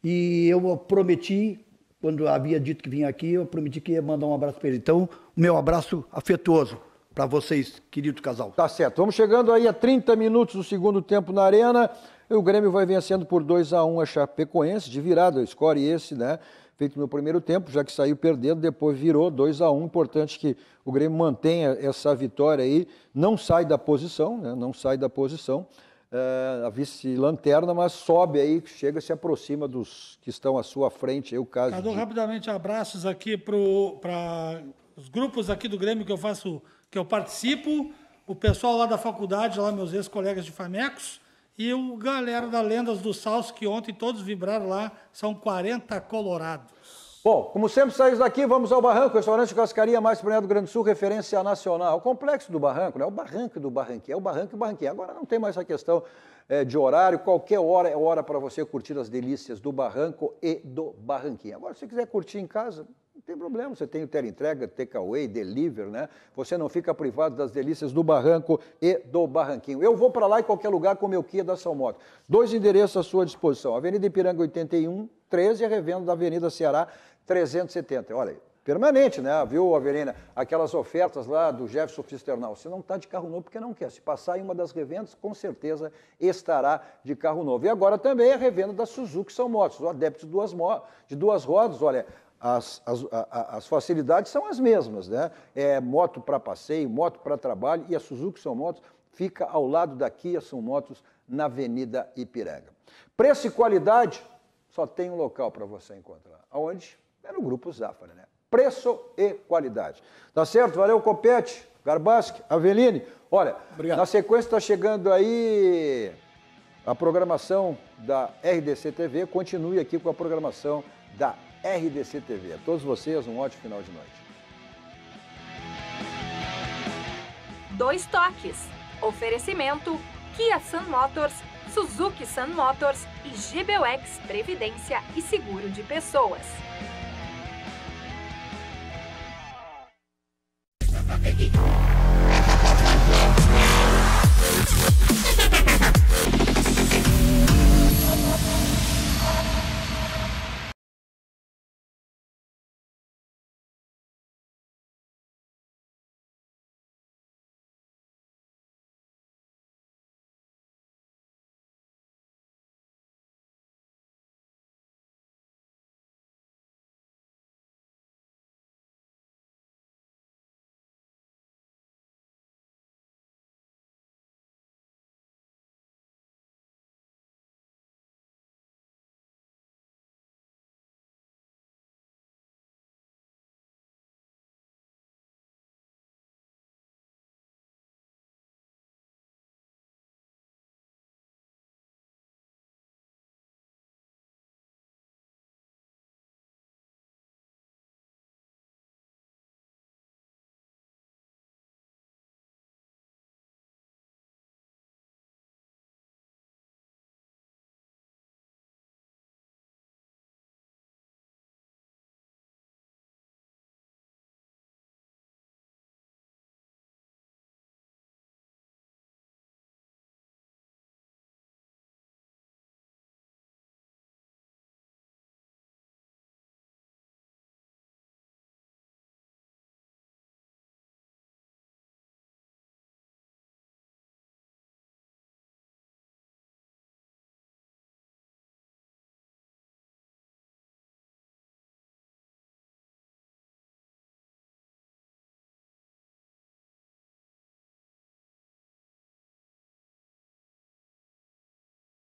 e eu prometi, quando havia dito que vinha aqui, eu prometi que ia mandar um abraço para ele. Então, o meu abraço afetuoso para vocês, querido casal. Tá certo, vamos chegando aí a 30 minutos do segundo tempo na Arena. O Grêmio vai vencendo por 2-1 a Chapecoense, de virada, score esse, né? Feito no primeiro tempo, já que saiu perdendo, depois virou 2-1. Importante que o Grêmio mantenha essa vitória aí, não sai da posição, né? Não sai da posição, a vice-lanterna, mas sobe aí, chega, se aproxima dos que estão à sua frente. Aí, o caso Cadu, rapidamente, abraços aqui para os grupos aqui do Grêmio que eu participo, o pessoal lá da faculdade, lá meus ex-colegas de Famecos, e o galera da Lendas do Salso, que ontem todos vibraram lá, são 40 colorados. Bom, como sempre saímos daqui, vamos ao Barranco, restaurante de cascaria mais premiado do Rio Grande do Sul, referência nacional. O complexo do Barranco, né? O Barranco do Barranquinho, é o Barranco e o Barranquinho. Agora não tem mais essa questão de horário, qualquer hora é hora para você curtir as delícias do Barranco e do Barranquinho. Agora, se você quiser curtir em casa, não tem problema, você tem o teleentrega, takeaway, delivery, né? Você não fica privado das delícias do Barranco e do Barranquinho. Eu vou para lá em qualquer lugar com o meu Kia da Salmoto. 2 endereços à sua disposição, Avenida Ipiranga 81, 13 e a revenda da Avenida Ceará 370. Olha aí, permanente, né? Viu, Avelina? Aquelas ofertas lá do Jefferson Fisternal. Você não está de carro novo porque não quer. Se passar em uma das revendas, com certeza estará de carro novo. E agora também a revenda da Suzuki São Motos, o adepto de duas rodas. Olha, as facilidades são as mesmas, né? É moto para passeio, moto para trabalho, e a Suzuki São Motos fica ao lado da Kia São Motos na Avenida Ipiranga. Preço e qualidade, só tem um local para você encontrar. Aonde? É no Grupo Zafari, né? Preço e qualidade. Tá certo? Valeu, Copete, Garbaschi, Aveline. Olha, obrigado. Na sequência está chegando aí a programação da RDC TV. Continue aqui com a programação da RDC TV. A todos vocês, um ótimo final de noite. Dois toques. Oferecimento Kia Sun Motors, Suzuki Sun Motors e GBUX Previdência e Seguro de Pessoas.